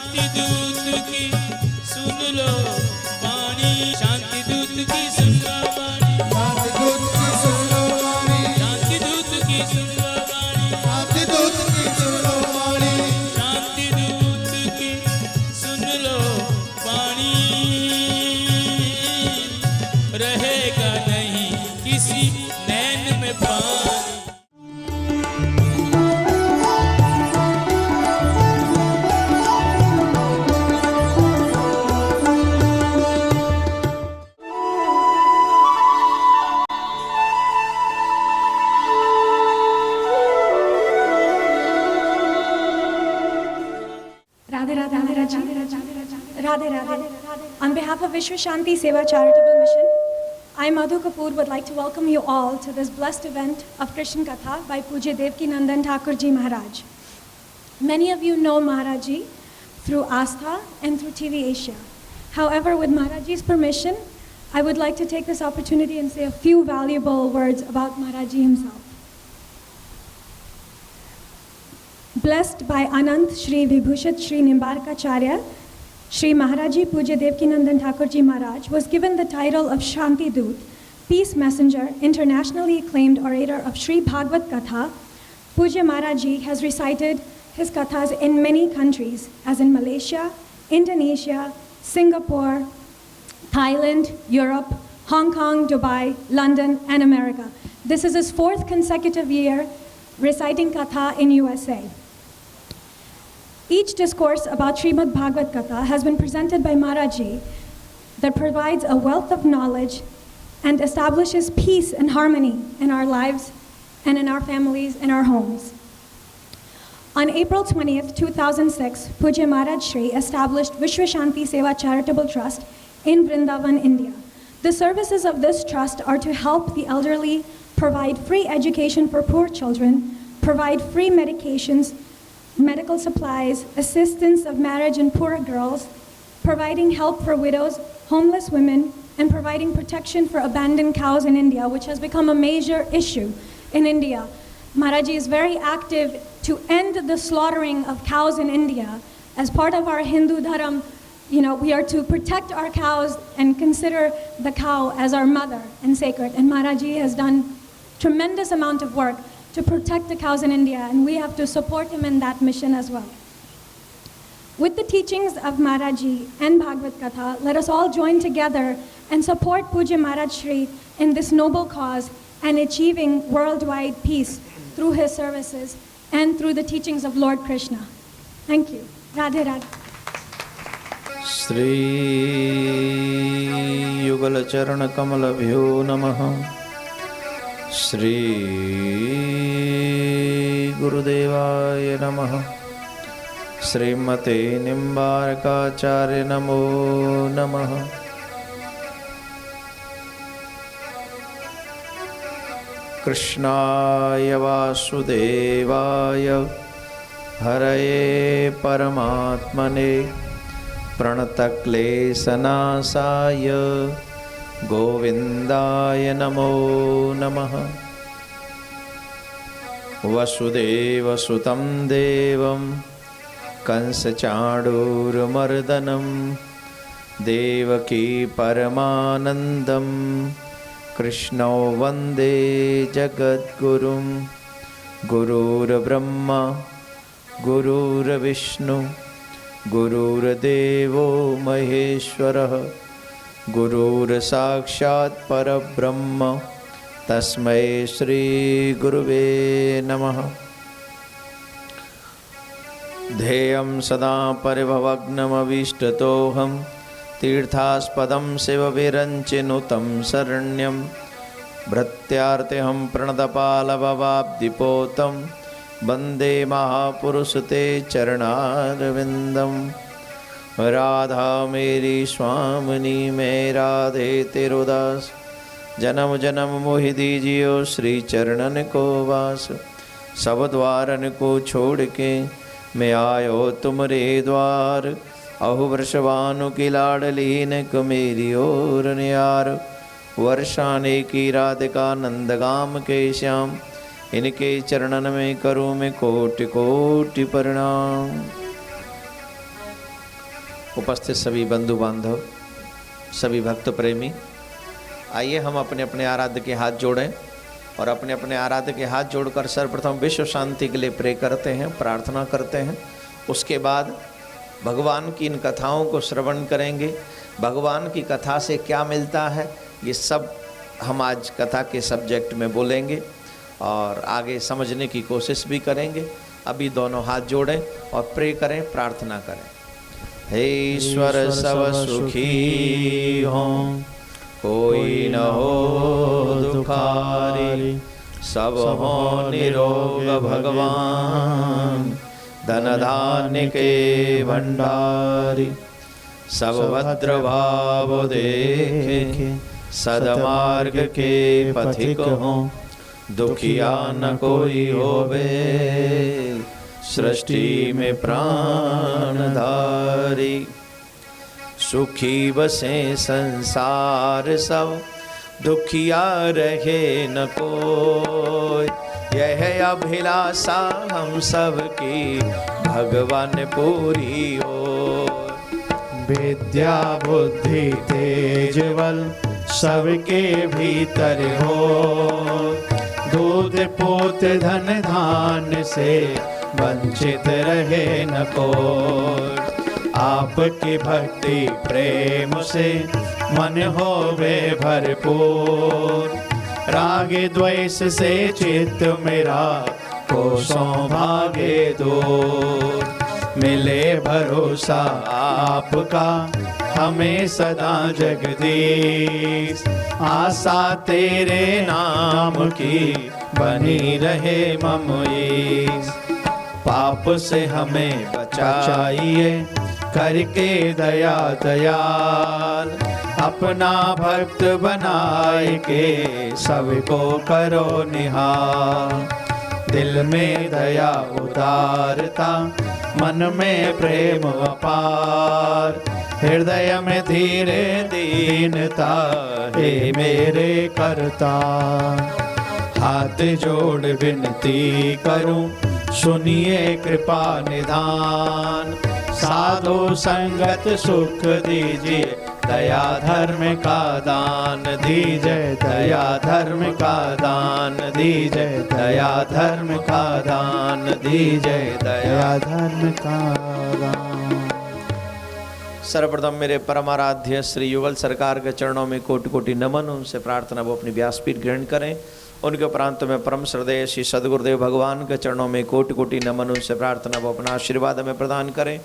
शांति दूत की सुन लो वाणी, शांति दूत की सुन लो वाणी, शांति दूत की सुन लो वाणी, शांति दूत की सुन लो वाणी, शांति दूत की सुन लो वाणी, शांति दूत की सुन लो वाणी। रहेगा नहीं किसी नैन में पानी। Radhe Radhe Radhe Radhe. On behalf of Vishwa Shanti Seva Charitable Mission, I, Madhu Kapoor, would like to welcome you all to this blessed event of Krishna Katha by Pujya Devki Nandan Thakur Ji Maharaj. Many of you know Maharaj Ji through Astha and through TV Asia. However, with Maharaj Ji's permission, I would like to take this opportunity and say a few valuable words about Maharaj Ji himself. Blessed by Anant Shri Vibhushat Shri Nimbarkacharya, Shri Maharaji Pujya Devki Nandan Thakur Ji Maharaj was given the title of Shanti Dut, Peace Messenger, internationally acclaimed orator of Shri Bhagavad Katha. Pujya Maharaj Ji has recited his kathas in many countries, as in Malaysia, Indonesia, Singapore, Thailand, Europe, Hong Kong, Dubai, London, and America. This is his 4th consecutive year reciting katha in USA. Each discourse about Srimad Bhagavad Katha has been presented by Maharaj Ji that provides a wealth of knowledge and establishes peace and harmony in our lives and in our families and our homes. On April 20th, 2006, Pujya Maharaj Shri established Vishwa Shanti Seva Charitable Trust in Vrindavan, India. The services of this trust are to help the elderly, provide free education for poor children, provide free medications, medical supplies, assistance of marriage and poor girls, providing help for widows, homeless women, and providing protection for abandoned cows in India, which has become a major issue in India. Maharaj Ji is very active to end the slaughtering of cows in India. As part of our Hindu dharam, we are to protect our cows and consider the cow as our mother and sacred. And Maharaj Ji has done tremendous amount of work to protect the cows in India, and we have to support him in that mission as well. With the teachings of Maharaj Ji and Bhagavad Katha, let us all join together and support Pujya Maharaj Shri in this noble cause and achieving worldwide peace through his services and through the teachings of Lord Krishna. Thank you. Radhe Radhe. Shri Yugal Charana Kamalabhyo Namaha. Shri Gurudevaya Namaha. Srimate Nimbarkacharya Namo Namaha. Krishnaya Vasudevaya Haraye Paramatmane Pranataklesanasaya Govindaya Namo Namaha. Vasudeva Sutam Devam Kansachadurmardanam Devaki Paramanandam Krishna Vande Jagadgurum. Gurur Brahma Gurur Vishnu Gurur Devo Maheshwara Gurur Sakshat Parabrahma Tasmai Shri Guruve Namaha. Dheyam Sada Paribhavagnam Avishtoham Tirthaspadam Seva Viranchinutam Saranyam Bhratyarteham Pranadapalabhavabdipotam Bande Mahapurusate Charanarvindam. Radha Meri Swamini Me Radhe Terodas जन्म जन्म मोहि दीजियो श्री चरणन को वास। सब द्वारन को छोड़ के मैं आयो तुमरे द्वार। अहो वर्षवानु की लाडलीन को मेरी ओर न्यार। वर्षाने की राधिका नंदगाम के श्याम। इनके चरणन में करूँ मैं कोटि कोटि प्रणाम। उपस्थित सभी बंधु बांधव, सभी भक्त प्रेमी, आइए हम अपने अपने आराध्य के हाथ जोड़ें और अपने अपने आराध्य के हाथ जोड़कर सर्वप्रथम विश्व शांति के लिए प्रे करते हैं, प्रार्थना करते हैं। उसके बाद भगवान की इन कथाओं को श्रवण करेंगे। भगवान की कथा से क्या मिलता है, ये सब हम आज कथा के सब्जेक्ट में बोलेंगे और आगे समझने की कोशिश भी करेंगे। अभी दोनों हाथ जोड़ें और प्रे करें, प्रार्थना करें। हे ईश्वर सब सुखी हों, कोई न हो दुखारी, सब हो निरोग भगवान, धन धान्य के भंडारी, सब भद्र भाव देखे, सदमार्ग के पथिक हों, दुखिया न कोई होवे, सृष्टि में प्राणधारी। सुखी बसे संसार सब, दुखिया रहे न कोई, यह अभिलाषा हम सब की भगवान पूरी हो। विद्या बुद्धि तेज बल सबके भीतर हो, दूध पोत धन धान्य से वंचित रहे न कोई। आपकी भक्ति प्रेम से मन होवे भरपूर, राग द्वेष से चित्त मेरा कोसों भागे दूर। मिले भरोसा आपका हमें सदा जगदीश, आशा तेरे नाम की बनी रहे मम ईश। पाप से हमें बचाइए करके दया दयाल, अपना भक्त बनाए के सबको करो निहाल। दिल में दया उदारता, मन में प्रेम अपार, हृदय में धीरे दीनता, हे मेरे कर्ता। हाथ जोड़ विनती करूं, सुनिए कृपा निधान, साधु संगत सुख दीजिए, दया धर्म का दान दीजिए, दया धर्म का दान दीजिए, दया धर्म का दान दीजिए, दया धर्म का दान। सर्वप्रथम मेरे परमाराध्य श्री युगल सरकार के चरणों में कोटि कोटि नमन। उनसे प्रार्थना वो अपनी व्यासपीठ ग्रहण करें। उनके उपरांत में परम श्रद्धेय श्री सदगुरुदेव भगवान के चरणों में कोटि कोटि नमन। उनसे प्रार्थना वो अपना आशीर्वाद हमें प्रदान करें।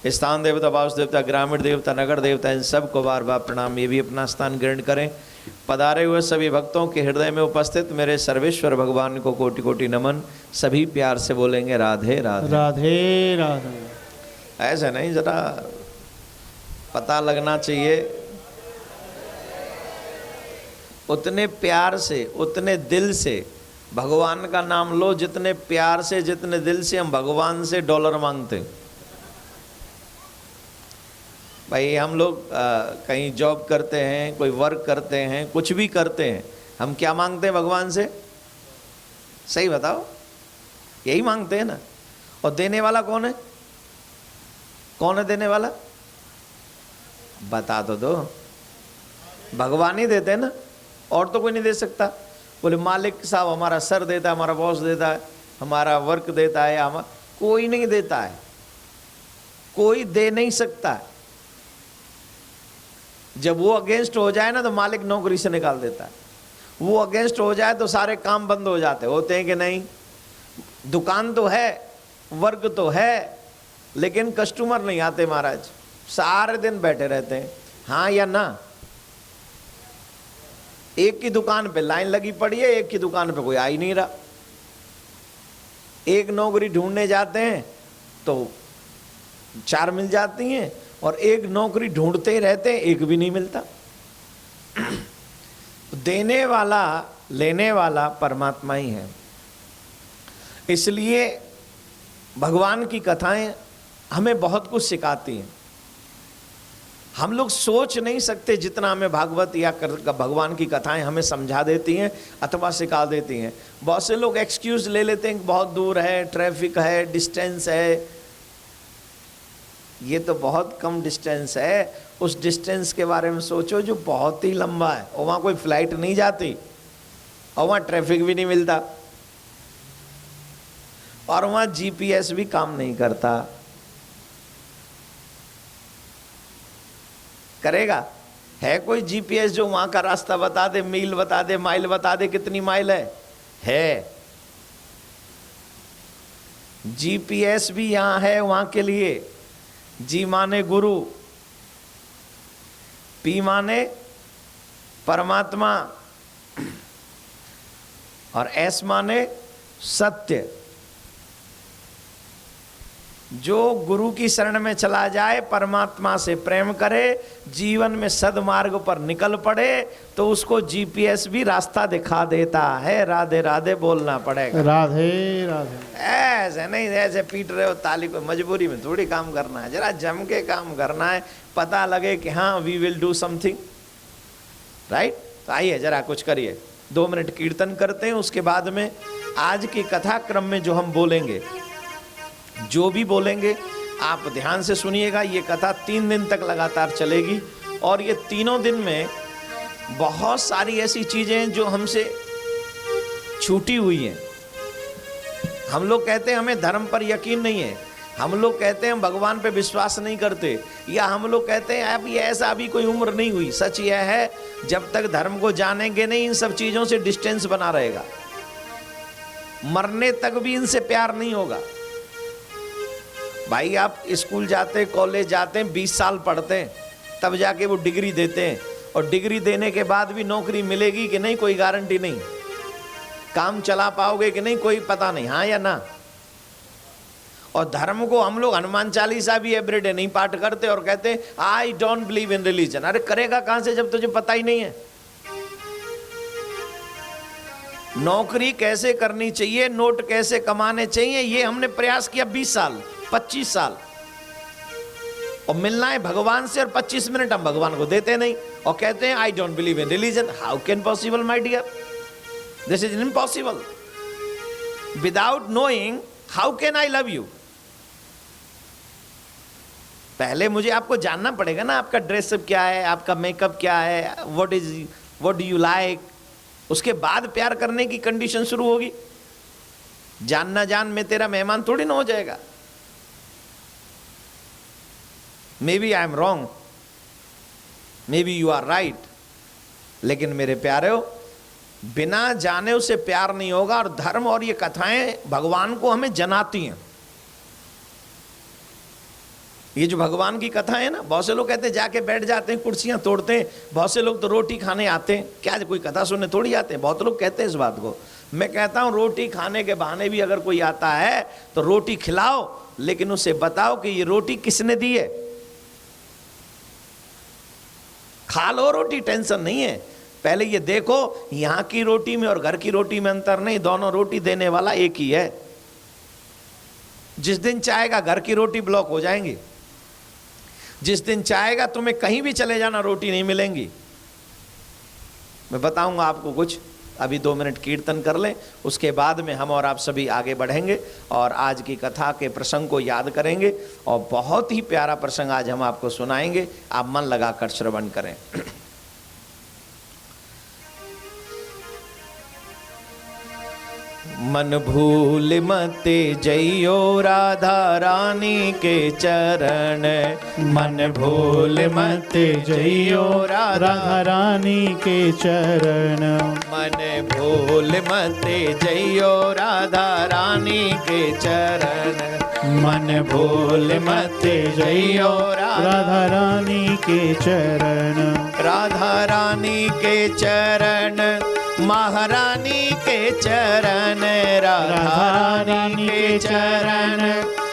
स्थान देवता, वासु देवता, ग्रामीण देवता, नगर देवता, इन सब को बार बार प्रणाम। ये भी अपना स्थान ग्रहण करें। पधारे हुए सभी भक्तों के हृदय में उपस्थित मेरे सर्वेश्वर भगवान को कोटि कोटि नमन। सभी प्यार से बोलेंगे राधे राधे राधे राधे। ऐसे नहीं, जरा पता लगना चाहिए। उतने प्यार से, उतने दिल से भगवान का नाम लो, जितने प्यार से, जितने दिल से हम भगवान से डॉलर मांगते। भाई हम लोग कहीं जॉब करते हैं, कोई वर्क करते हैं, कुछ भी करते हैं, हम क्या मांगते हैं भगवान से? सही बताओ, यही मांगते हैं ना। और देने वाला कौन है? कौन है देने वाला? बता तो दो। भगवान ही देते हैं ना, और तो कोई नहीं दे सकता। बोले मालिक साहब हमारा सर देता है, हमारा बॉस देता है, हमारा वर्क देता है, हमारा कोई नहीं देता है, कोई दे नहीं सकता है। जब वो अगेंस्ट हो जाए ना तो मालिक नौकरी से निकाल देता है। वो अगेंस्ट हो जाए तो सारे काम बंद हो जाते होते हैं कि नहीं? दुकान तो है, वर्क तो है, लेकिन कस्टमर नहीं आते महाराज, सारे दिन बैठे रहते हैं। हाँ या ना? एक की दुकान पे लाइन लगी पड़ी है, एक की दुकान पे कोई आ ही नहीं रहा। एक नौकरी ढूंढने जाते हैं तो 4 मिल जाती हैं, और एक नौकरी ढूंढते ही रहते हैं, एक भी नहीं मिलता। देने वाला लेने वाला परमात्मा ही है। इसलिए भगवान की कथाएं हमें बहुत कुछ सिखाती हैं। हम लोग सोच नहीं सकते जितना हमें भागवत या भगवान की कथाएं हमें समझा देती हैं अथवा सिखा देती हैं। बहुत से लोग एक्सक्यूज ले लेते हैं कि बहुत दूर है, ट्रैफिक है, डिस्टेंस है, ये तो बहुत कम डिस्टेंस है, उस डिस्टेंस के बारे में सोचो जो बहुत ही लंबा है, और वहाँ कोई फ्लाइट नहीं जाती, और वहाँ ट्रैफिक भी नहीं मिलता, और वहाँ जीपीएस भी काम नहीं करता। करेगा? है कोई जीपीएस जो वहाँ का रास्ता बता दे, मील बता दे, माइल बता दे कितनी माइल है? जीपीएस भी यहाँ है वहाँ के लिए। जी माने गुरु, पी माने परमात्मा, और एस माने सत्य। जो गुरु की शरण में चला जाए, परमात्मा से प्रेम करे, जीवन में सदमार्ग पर निकल पड़े, तो उसको जीपीएस भी रास्ता दिखा देता है। राधे राधे बोलना पड़ेगा। राधे राधे। ऐसे नहीं ऐसे पीट रहे हो ताली को, मजबूरी में थोड़ी काम करना है, जरा जम के काम करना है, पता लगे कि हाँ we will do something, right. तो आइए जरा कुछ करिए, 2 मिनट कीर्तन करते हैं, उसके बाद में आज की कथा क्रम में जो हम बोलेंगे, जो भी बोलेंगे आप ध्यान से सुनिएगा। ये कथा 3 दिन तक लगातार चलेगी, और ये तीनों दिन में बहुत सारी ऐसी चीजें जो हमसे छूटी हुई हैं। हम लोग कहते हैं हमें धर्म पर यकीन नहीं है, हम लोग कहते हैं हम भगवान पे विश्वास नहीं करते, या हम लोग कहते हैं अब ये ऐसा अभी कोई उम्र नहीं हुई। सच यह है, जब तक धर्म को जानेंगे नहीं, इन सब चीजों से डिस्टेंस बना रहेगा, मरने तक भी इनसे प्यार नहीं होगा। भाई आप स्कूल जाते, कॉलेज जाते हैं, 20 साल पढ़ते हैं, तब जाके वो डिग्री देते हैं, और डिग्री देने के बाद भी नौकरी मिलेगी कि नहीं कोई गारंटी नहीं, काम चला पाओगे कि नहीं कोई पता नहीं, हाँ या ना। और धर्म को हम लोग हनुमान चालीसा भी एवरीडे नहीं पाठ करते और कहते आई डोंट बिलीव इन रिलीजन। अरे करेगा कहां से जब तुझे पता ही नहीं है। नौकरी कैसे करनी चाहिए, नोट कैसे कमाने चाहिए, ये हमने प्रयास किया 20 साल 25 साल, और मिलना है भगवान से, और 25 मिनट हम भगवान को देते नहीं, और कहते हैं I don't believe in religion. How can possible my dear, this is impossible. Without knowing how can I love you. पहले मुझे आपको जानना पड़ेगा ना, आपका ड्रेसअप क्या है, आपका मेकअप क्या है, व्हाट डू यू लाइक, उसके बाद प्यार करने की कंडीशन शुरू होगी। जानना जान में तेरा मेहमान थोड़ी ना हो जाएगा। Maybe I am wrong, maybe you are right, लेकिन मेरे प्यारे हो, बिना जाने उसे प्यार नहीं होगा। और धर्म और ये कथाएं भगवान को हमें जनाती हैं। ये जो भगवान की कथा है ना, बहुत से लोग कहते हैं जाके बैठ जाते हैं, कुर्सियां तोड़ते हैं, बहुत से लोग तो रोटी खाने आते हैं, क्या कोई कथा सुनने थोड़ी आते हैं, बहुत लोग कहते हैं इस बात को। मैं कहता हूं रोटी खाने के बहाने भी अगर कोई आता है तो रोटी खिलाओ, लेकिन उसे बताओ कि ये रोटी किसने दी है। खा लो रोटी, टेंशन नहीं है, पहले ये देखो यहां की रोटी में और घर की रोटी में अंतर नहीं, दोनों रोटी देने वाला एक ही है। जिस दिन चाहेगा घर की रोटी ब्लॉक हो जाएंगी, जिस दिन चाहेगा तुम्हें कहीं भी चले जाना रोटी नहीं मिलेंगी। मैं बताऊंगा आपको कुछ, अभी 2 मिनट कीर्तन कर लें, उसके बाद में हम और आप सभी आगे बढ़ेंगे और आज की कथा के प्रसंग को याद करेंगे। और बहुत ही प्यारा प्रसंग आज हम आपको सुनाएंगे, आप मन लगाकर श्रवण करें। मन भूल मते जइयो राधा रानी के चरण, मन भूल मते जइयो राधा रानी के चरण, मन भूल मते जइयो राधा रानी के चरण, मन भूल मते जइयो राधा रानी के चरण, राधा रानी के चरण, महारानी के चरण, राधा रानी के चरण,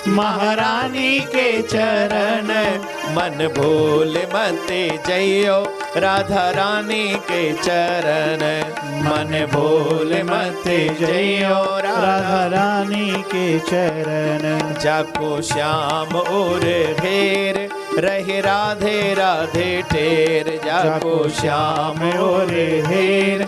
महारानी के चरण, मन भूल मते जइयो राधा रानी के चरण, मन भूल मते जइयो राधा रानी के चरण, जाको श्याम और घेर रहे राधे राधे टेर, जाको श्याम और घेर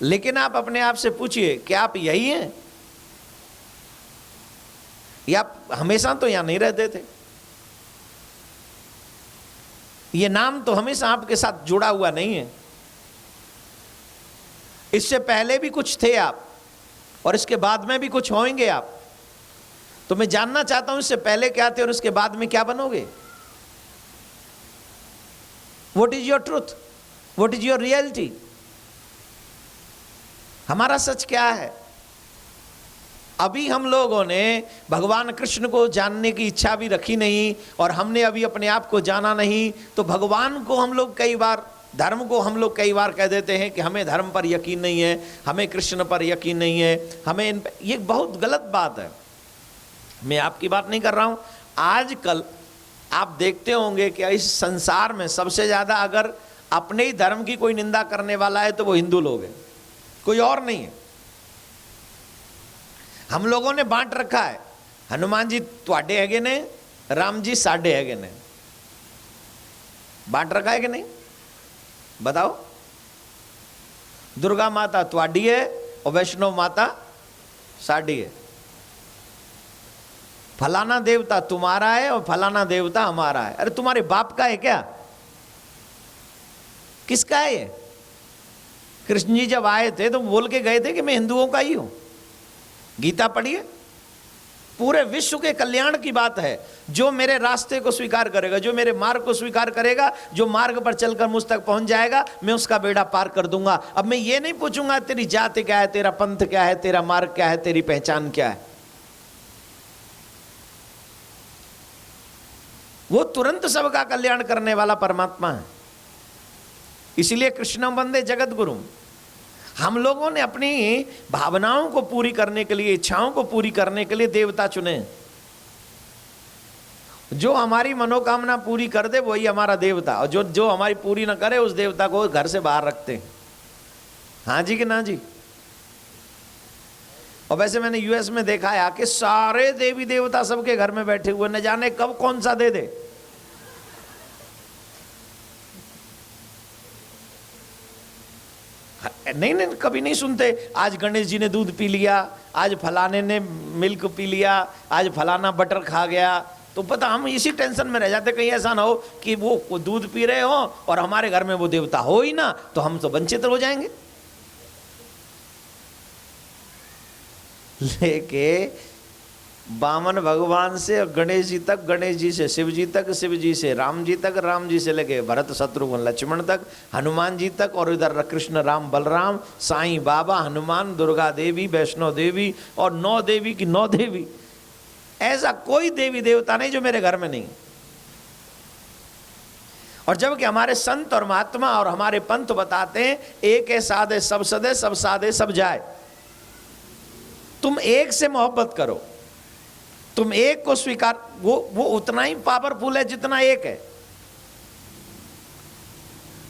लेकिन आप अपने आप से पूछिए कि आप यही हैं या आप हमेशा तो यहां नहीं रहते थे? ये नाम तो हमेशा आपके साथ जुड़ा हुआ नहीं है। इससे पहले भी कुछ थे आप और इसके बाद में भी कुछ होंगे आप। तो मैं जानना चाहता हूं इससे पहले क्या थे और इसके बाद में क्या बनोगे। What is your truth, what is your reality? हमारा सच क्या है? अभी हम लोगों ने भगवान कृष्ण को जानने की इच्छा भी रखी नहीं और हमने अभी अपने आप को जाना नहीं। तो भगवान को हम लोग कई बार, धर्म को हम लोग कई बार कह देते हैं कि हमें धर्म पर यकीन नहीं है, हमें कृष्ण पर यकीन नहीं है, हमें ये बहुत गलत बात है। मैं आपकी बात नहीं कर रहा हूं। आजकल आप देखते होंगे कि इस संसार में सबसे ज्यादा अगर अपने ही धर्म की कोई निंदा करने वाला है तो वो हिंदू लोग हैं, कोई और नहीं है। हम लोगों ने बांट रखा है, हनुमान जी तुहाडे हैगे ने, राम जी साडे हैगे ने। बांट रखा है कि नहीं? बताओ। दुर्गा माता तुहाडी है और वैष्णव माता साडी है। फलाना देवता तुम्हारा है और फलाना देवता हमारा है। अरे तुम्हारे बाप का है क्या? किसका है ये? कृष्ण जी जब आए थे तो बोल के गए थे कि मैं हिंदुओं का ही हूं। गीता पढ़िए, पूरे विश्व के कल्याण की बात है। जो मेरे रास्ते को स्वीकार करेगा, जो मेरे मार्ग को स्वीकार करेगा, जो मार्ग पर चलकर मुझ तक पहुंच जाएगा, मैं उसका बेड़ा पार कर दूंगा। अब मैं ये नहीं पूछूंगा तेरी जाति क्या है, तेरा पंथ क्या है, तेरा मार्ग क्या है, तेरी पहचान क्या है। वो तुरंत सबका कल्याण करने वाला परमात्मा है। इसलिए कृष्ण वंदे जगत गुरु। हम लोगों ने अपनी भावनाओं को पूरी करने के लिए, इच्छाओं को पूरी करने के लिए देवता चुने। जो हमारी मनोकामना पूरी कर दे वही हमारा देवता, और जो हमारी पूरी ना करे उस देवता को घर से बाहर रखते हैं। हाँ जी कि ना जी? और वैसे मैंने यूएस में देखा है कि सारे देवी देवता सबके घर में बैठे हुए, न जाने कब कौन सा दे दे। नहीं, कभी नहीं सुनते आज गणेश जी ने दूध पी लिया, आज फलाने ने मिल्क पी लिया, आज फलाना बटर खा गया। तो पता हम इसी टेंशन में रह जाते, कहीं ऐसा ना हो कि वो दूध पी रहे हो और हमारे घर में वो देवता हो ही ना, तो हम तो वंचित हो जाएंगे। लेके बामन भगवान से गणेश जी तक, गणेश जी से शिव जी तक, शिव जी से राम जी तक, राम जी से लेके भरत शत्रुघ्न लक्ष्मण तक, हनुमान जी तक, और इधर कृष्ण राम बलराम, साईं बाबा, हनुमान, दुर्गा देवी, वैष्णो देवी और 9 देवी की 9 देवी। ऐसा कोई देवी देवता नहीं जो मेरे घर में नहीं। और जबकि हमारे संत और महात्मा और हमारे पंथ बताते हैं एक है साधे सब सदे, सब साधे सब जाए। तुम एक से मोहब्बत करो, तुम एक को स्वीकार, वो उतना ही पावरफुल है जितना एक है।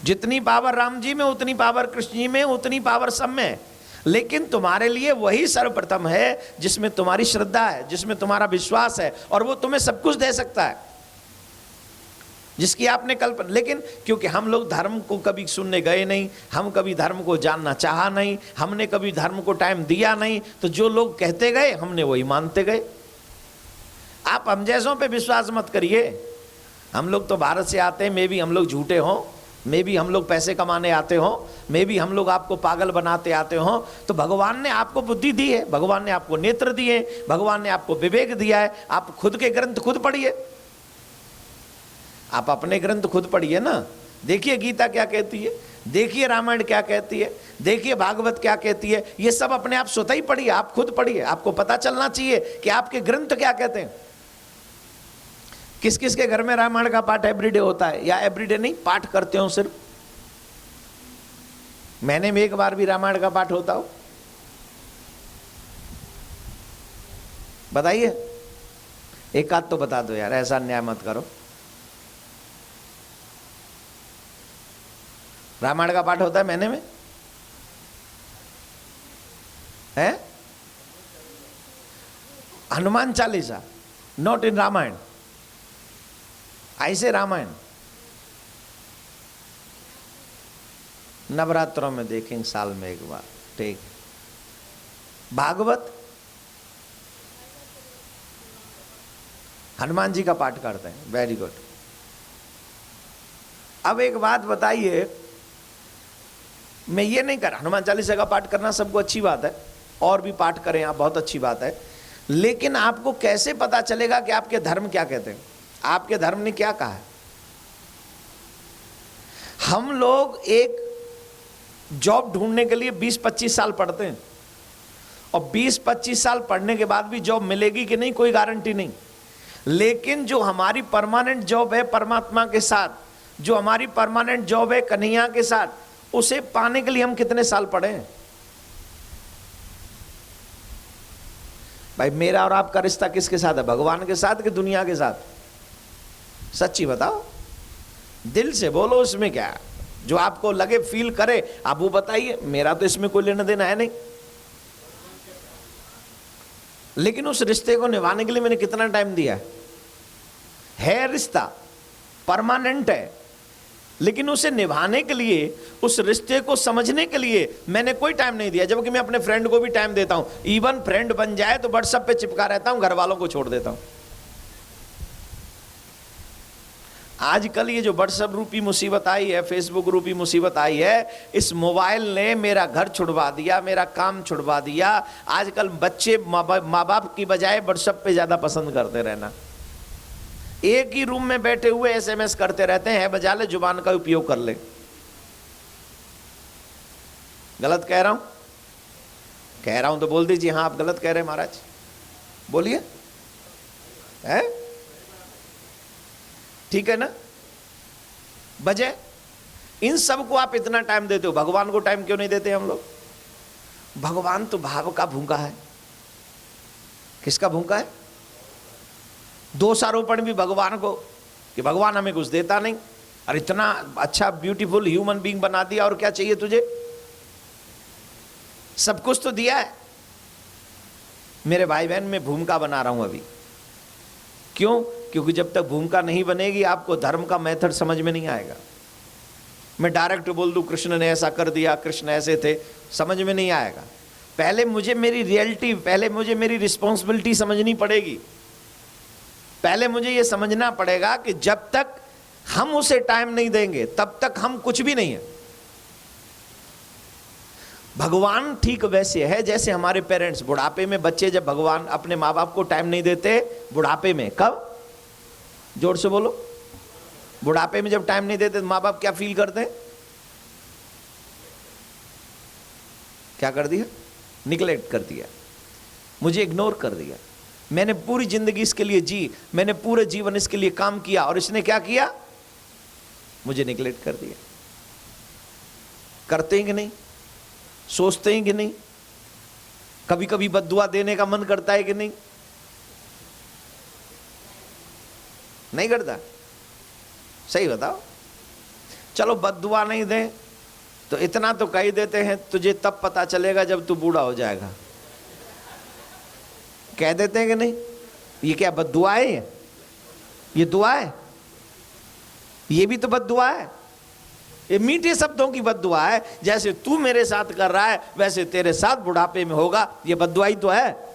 जितनी पावर राम जी में, उतनी पावर कृष्ण जी में, उतनी पावर सब में है। लेकिन तुम्हारे लिए वही सर्वप्रथम है जिसमें तुम्हारी श्रद्धा है, जिसमें तुम्हारा विश्वास है, और वो तुम्हें सब कुछ दे सकता है जिसकी आपने कल्पना। लेकिन क्योंकि हम लोग धर्म को कभी सुनने गए नहीं, हम कभी धर्म को जानना चाहा नहीं, हमने कभी धर्म को टाइम दिया नहीं, तो जो लोग कहते गए हमने वही मानते गए। आप हम जैसों पे विश्वास मत करिए। हम लोग तो भारत से आते हैं, मे भी हम लोग झूठे हों, मे भी हम लोग पैसे कमाने आते हों, मे भी हम लोग आपको पागल बनाते आते हों। तो भगवान ने आपको बुद्धि दी है, भगवान ने आपको नेत्र दिए, भगवान ने आपको विवेक दिया है। आप खुद के ग्रंथ खुद पढ़िए, आप अपने ग्रंथ खुद पढ़िए ना। देखिए गीता क्या कहती है, देखिए रामायण क्या कहती है, देखिए भागवत क्या कहती है। ये सब अपने आप स्वतः ही पढ़िए, आप खुद पढ़िए। आपको पता चलना चाहिए कि आपके ग्रंथ क्या कहते हैं। किस किस के घर में रामायण का पाठ एवरीडे होता है, या एवरीडे नहीं, पाठ करते हो सिर्फ? महीने में एक बार भी रामायण का पाठ होता हो? बताइए, एक आध तो बता दो यार, ऐसा अन्याय मत करो। रामायण का पाठ होता है महीने में? है? Hanuman Chalisa, not in Ramayan. ऐसे रामायण नवरात्रों में देखेंगे साल में एक बार। ठीक। भागवत हनुमान जी का पाठ करते हैं, वेरी गुड। अब एक बात बताइए, मैं ये नहीं कर, हनुमान चालीसा का पाठ करना सबको अच्छी बात है, और भी पाठ करें आप, बहुत अच्छी बात है, लेकिन आपको कैसे पता चलेगा कि आपके धर्म क्या कहते हैं, आपके धर्म ने क्या कहा है? हम लोग एक जॉब ढूंढने के लिए 20-25 साल पढ़ते हैं, और 20-25 साल पढ़ने के बाद भी जॉब मिलेगी कि नहीं कोई गारंटी नहीं। लेकिन जो हमारी परमानेंट जॉब है परमात्मा के साथ, जो हमारी परमानेंट जॉब है कन्हैया के साथ, उसे पाने के लिए हम कितने साल पढ़े हैं? भाई मेरा और आपका रिश्ता किसके साथ है, भगवान के साथ कि दुनिया के साथ? सच्ची बताओ, दिल से बोलो, उसमें क्या है? जो आपको लगे, फील करे, आप वो बताइए। मेरा तो इसमें कोई लेना देना है नहीं, लेकिन उस रिश्ते को निभाने के लिए मैंने कितना टाइम दिया है रिश्ता परमानेंट है, लेकिन उसे निभाने के लिए, उस रिश्ते को समझने के लिए मैंने कोई टाइम नहीं दिया। जबकि मैं अपने फ्रेंड को भी टाइम देता हूं, इवन फ्रेंड बन जाए तो व्हाट्सएप पे चिपका रहता हूं, घर वालों को छोड़ देता हूं। आजकल ये जो व्हाट्सएप रूपी मुसीबत आई है, फेसबुक रूपी मुसीबत आई है, इस मोबाइल ने मेरा घर छुड़वा दिया, मेरा काम छुड़वा दिया। आजकल बच्चे माँ बाप की बजाय व्हाट्सएप पे ज्यादा पसंद करते रहना, एक ही रूम में बैठे हुए SMS करते रहते हैं, बजा ले जुबान का उपयोग कर ले। गलत कह रहा हूं? कह रहा हूं तो बोल दीजिए हाँ आप गलत कह रहे हैं महाराज, बोलिए, है ठीक है ना? बजे इन सब को आप इतना टाइम देते हो, भगवान को टाइम क्यों नहीं देते हम लोग? भगवान तो भाव का भूखा है। किसका भूखा है? दोषारोपण भी भगवान को, कि भगवान हमें कुछ देता नहीं, और इतना अच्छा ब्यूटीफुल ह्यूमन बीइंग बना दिया, और क्या चाहिए तुझे? सब कुछ तो दिया है। मेरे भाई बहन, मैं भूमिका बना रहा हूं अभी। क्यों? क्योंकि जब तक भूमिका नहीं बनेगी आपको धर्म का मेथड समझ में नहीं आएगा। मैं डायरेक्ट बोल दूं कृष्ण ने ऐसा कर दिया, कृष्ण ऐसे थे, समझ में नहीं आएगा। पहले मुझे मेरी रियलिटी, पहले मुझे मेरी रिस्पॉन्सिबिलिटी समझनी पड़ेगी। पहले मुझे यह समझना पड़ेगा कि जब तक हम उसे टाइम नहीं देंगे तब तक हम कुछ भी नहीं है। भगवान ठीक वैसे है जैसे हमारे पेरेंट्स, बुढ़ापे में बच्चे जब भगवान अपने माँ बाप को टाइम नहीं देते, बुढ़ापे में, कब? जोर से बोलो। बुढ़ापे में जब टाइम नहीं देते तो माँ बाप क्या फील करते हैं? क्या कर दिया? निगलेक्ट कर दिया, मुझे इग्नोर कर दिया। मैंने पूरी जिंदगी इसके लिए जी, मैंने पूरे जीवन इसके लिए काम किया, और इसने क्या किया? मुझे निगलेक्ट कर दिया। करते हैं कि नहीं? सोचते हैं कि नहीं? कभी कभी बद्दुआ देने का मन करता है कि नहीं? नहीं करता? सही बताओ। चलो बद्दुआ नहीं दें तो इतना तो कह देते हैं, तुझे तब पता चलेगा जब तू बूढ़ा हो जाएगा। कह देते हैं कि नहीं? ये क्या बद्दुआ है? ये दुआ है? ये भी तो बद्दुआ है। ये मीठे शब्दों की बद्दुआ है। जैसे तू मेरे साथ कर रहा है वैसे तेरे साथ बुढ़ापे में होगा, ये बद्दुआ ही तो है।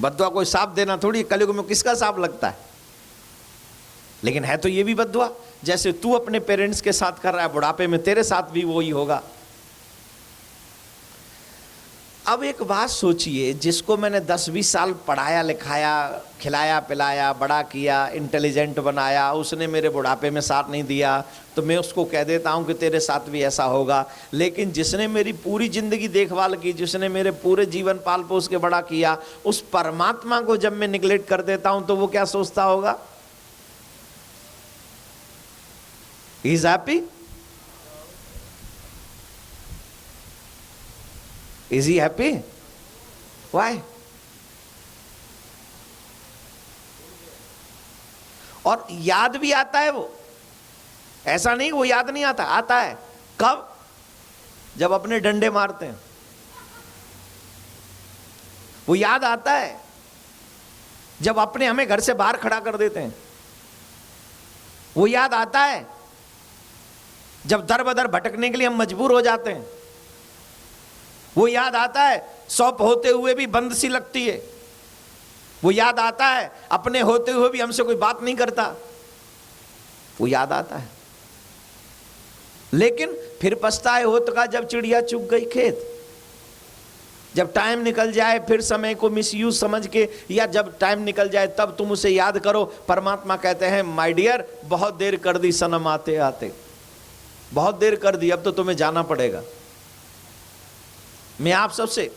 बद्दुआ कोई सांप देना थोड़ी, कलयुग में किसका सांप लगता है? लेकिन है तो ये भी बद्दुआ। जैसे तू अपने पेरेंट्स के साथ कर रहा है, बुढ़ापे में तेरे साथ भी वो ही होगा। अब एक बात सोचिए, जिसको मैंने 10-20 साल पढ़ाया लिखाया, खिलाया पिलाया, बड़ा किया, इंटेलिजेंट बनाया, उसने मेरे बुढ़ापे में साथ नहीं दिया, तो मैं उसको कह देता हूँ कि तेरे साथ भी ऐसा होगा। लेकिन जिसने मेरी पूरी जिंदगी देखभाल की, जिसने मेरे पूरे जीवन पाल पोस के बड़ा किया, उस परमात्मा को जब मैं निगलेक्ट कर देता हूँ तो वो क्या सोचता होगा? He is happy? Is he happy? Why? और याद भी आता है वो, ऐसा नहीं वो याद नहीं आता, आता है। कब? जब अपने डंडे मारते हैं वो याद आता है। जब अपने हमें घर से बाहर खड़ा कर देते हैं वो याद आता है। जब दर बदर भटकने के लिए हम मजबूर हो जाते हैं वो याद आता है शॉप होते हुए भी बंद सी लगती है। वो याद आता है अपने होते हुए भी हमसे कोई बात नहीं करता। वो याद आता है, लेकिन फिर पछताए होत का जब चिड़िया चुग गई खेत। जब टाइम निकल जाए फिर समय को मिसयूज समझ के, या जब टाइम निकल जाए तब तुम उसे याद करो। परमात्मा कहते हैं माय डियर, बहुत देर कर दी सनम आते आते, बहुत देर कर दी, अब तो तुम्हें जाना पड़ेगा। मैं आप सबसे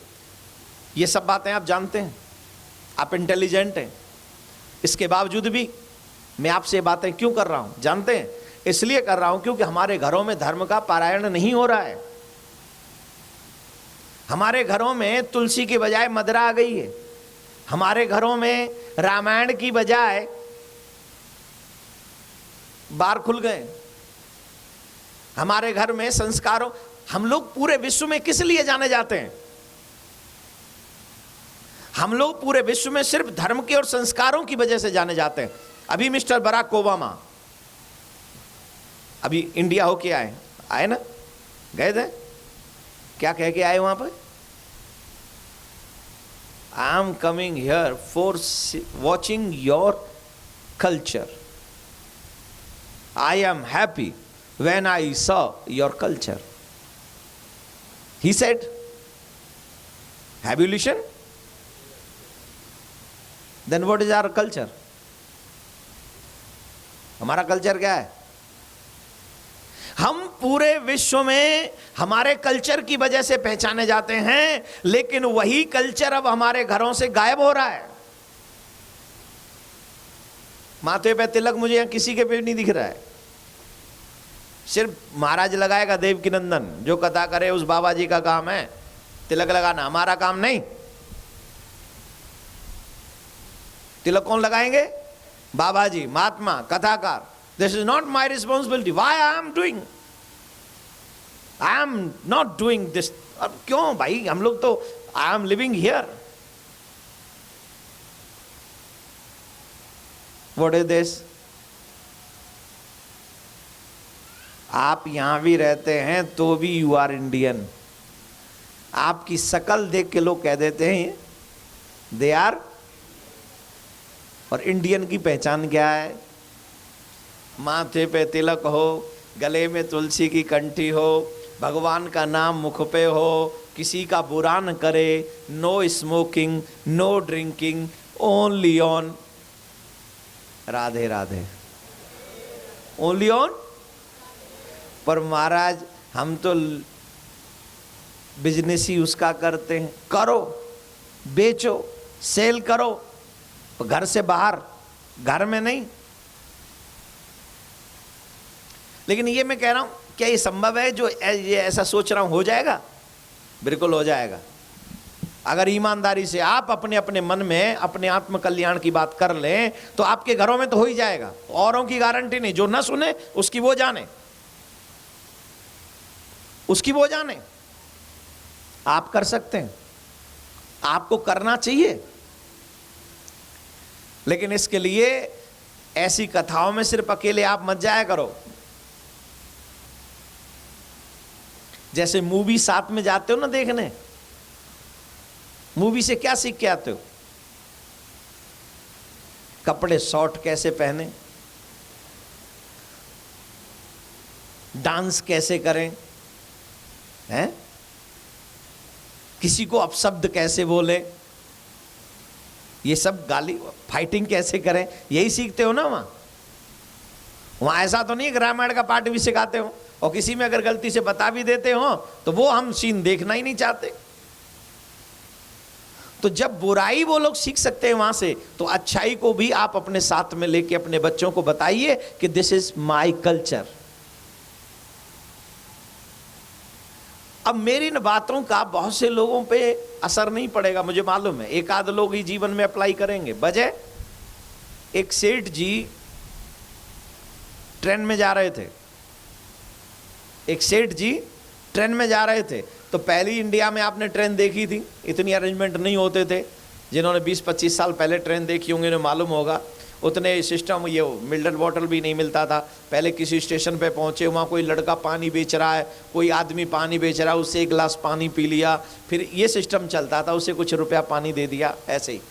ये सब बातें आप जानते हैं, आप इंटेलिजेंट हैं, इसके बावजूद भी मैं आपसे बातें क्यों कर रहा हूं जानते हैं? इसलिए कर रहा हूं क्योंकि हमारे घरों में धर्म का पारायण नहीं हो रहा है। हमारे घरों में तुलसी की बजाय मदरा आ गई है। हमारे घरों में रामायण की बजाय बार खुल गए। हमारे घर में संस्कारों, हम लोग पूरे विश्व में किस लिए जाने जाते हैं? हम लोग पूरे विश्व में सिर्फ धर्म के और संस्कारों की वजह से जाने जाते हैं। अभी मिस्टर बराक ओबामा अभी इंडिया होके आए ना, गए थे, क्या कह के आए वहां पर? I am coming here for watching your culture, I am happy when I saw your culture, he said. Have you listen? Then what is our culture? हमारा कल्चर क्या है? हम पूरे विश्व में हमारे कल्चर की वजह से पहचाने जाते हैं, लेकिन वही कल्चर अब हमारे घरों से गायब हो रहा है। माथे पे तिलक मुझे यहां किसी के पे नहीं दिख रहा है, सिर्फ महाराज लगाएगा देवकी नंदन, जो कथा करे उस बाबा जी का काम है तिलक लगाना, हमारा काम नहीं। तिलक कौन लगाएंगे? बाबा जी, महात्मा, कथाकार। This is not my responsibility. Why I am doing, I am not doing this. अब क्यों भाई, हम लोग तो, I am living here. What is this? आप यहां भी रहते हैं तो भी यू आर इंडियन। आपकी शकल देख के लोग कह देते हैं दे आर। और इंडियन की पहचान क्या है? माथे पे तिलक हो, गले में तुलसी की कंठी हो, भगवान का नाम मुख पे हो, किसी का बुरा न करे, no smoking, no drinking, only on Radhe Radhe, only on. पर महाराज हम तो बिजनेस ही उसका करते हैं। करो, बेचो, सेल करो, घर से बाहर, घर में नहीं। लेकिन ये मैं कह रहा हूं, क्या ये संभव है? जो ये ऐसा सोच रहा हूं हो जाएगा? बिल्कुल हो जाएगा। अगर ईमानदारी से आप अपने अपने मन में अपने आत्म कल्याण की बात कर लें तो आपके घरों में तो हो ही जाएगा। औरों की गारंटी नहीं, जो ना सुने उसकी वो जाने, उसकी वो जाने। आप कर सकते हैं, आपको करना चाहिए, लेकिन इसके लिए ऐसी कथाओं में सिर्फ अकेले आप मत जाया करो। जैसे मूवी साथ में जाते हो ना देखने, मूवी से क्या सीख के आते हो? कपड़े शॉर्ट कैसे पहने, डांस कैसे करें, हैं? किसी को अपशब्द कैसे बोले, ये सब गाली, फाइटिंग कैसे करें, यही सीखते हो ना वहां। वहां ऐसा तो नहीं कि रामायण का पाठ भी सिखाते हो, और किसी में अगर गलती से बता भी देते हो तो वो हम सीन देखना ही नहीं चाहते। तो जब बुराई वो लोग सीख सकते हैं वहां से, तो अच्छाई को भी आप अपने साथ में लेके अपने बच्चों को बताइए कि दिस इज माय कल्चर। अब मेरी इन बातों का बहुत से लोगों पे असर नहीं पड़ेगा, मुझे मालूम है। एक आध लोग ही जीवन में अप्लाई करेंगे। वजह, एक सेठ जी ट्रेन में जा रहे थे, एक सेठ जी ट्रेन में जा रहे थे। तो पहली इंडिया में आपने ट्रेन देखी थी, इतनी अरेंजमेंट नहीं होते थे। जिन्होंने 20-25 साल पहले ट्रेन देखी होंगे उन्हें मालूम होगा। उतने सिस्टम, ये मिनरल वाटर भी नहीं मिलता था। पहले किसी स्टेशन पे पहुँचे, वहाँ कोई लड़का पानी बेच रहा है, कोई आदमी पानी बेच रहा है, उससे एक गिलास पानी पी लिया, फिर ये सिस्टम चलता था, उसे कुछ रुपया पानी दे दिया, ऐसे ही।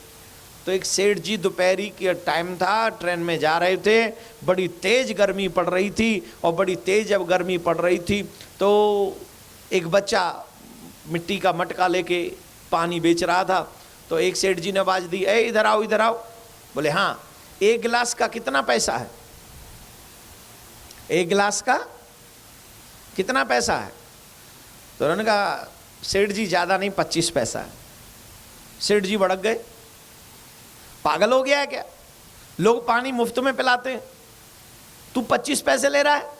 तो एक सेठ जी दोपहरी के टाइम था, ट्रेन में जा रहे थे, बड़ी तेज गर्मी पड़ रही थी, और बड़ी तेज जब गर्मी पड़ रही थी तो एक बच्चा मिट्टी का मटका लेके पानी बेच रहा था। तो एक सेठ जी ने आवाज दी, ए इधर आओ इधर आओ। बोले हाँ, एक गिलास का कितना पैसा है? एक गिलास का कितना पैसा है? तो उन्होंने कहा सेठ जी ज़्यादा नहीं, 25 पैसा है। सेठ जी भड़क गए, पागल हो गया है क्या? लोग पानी मुफ्त में पिलाते हैं, तू 25 पैसे ले रहा है?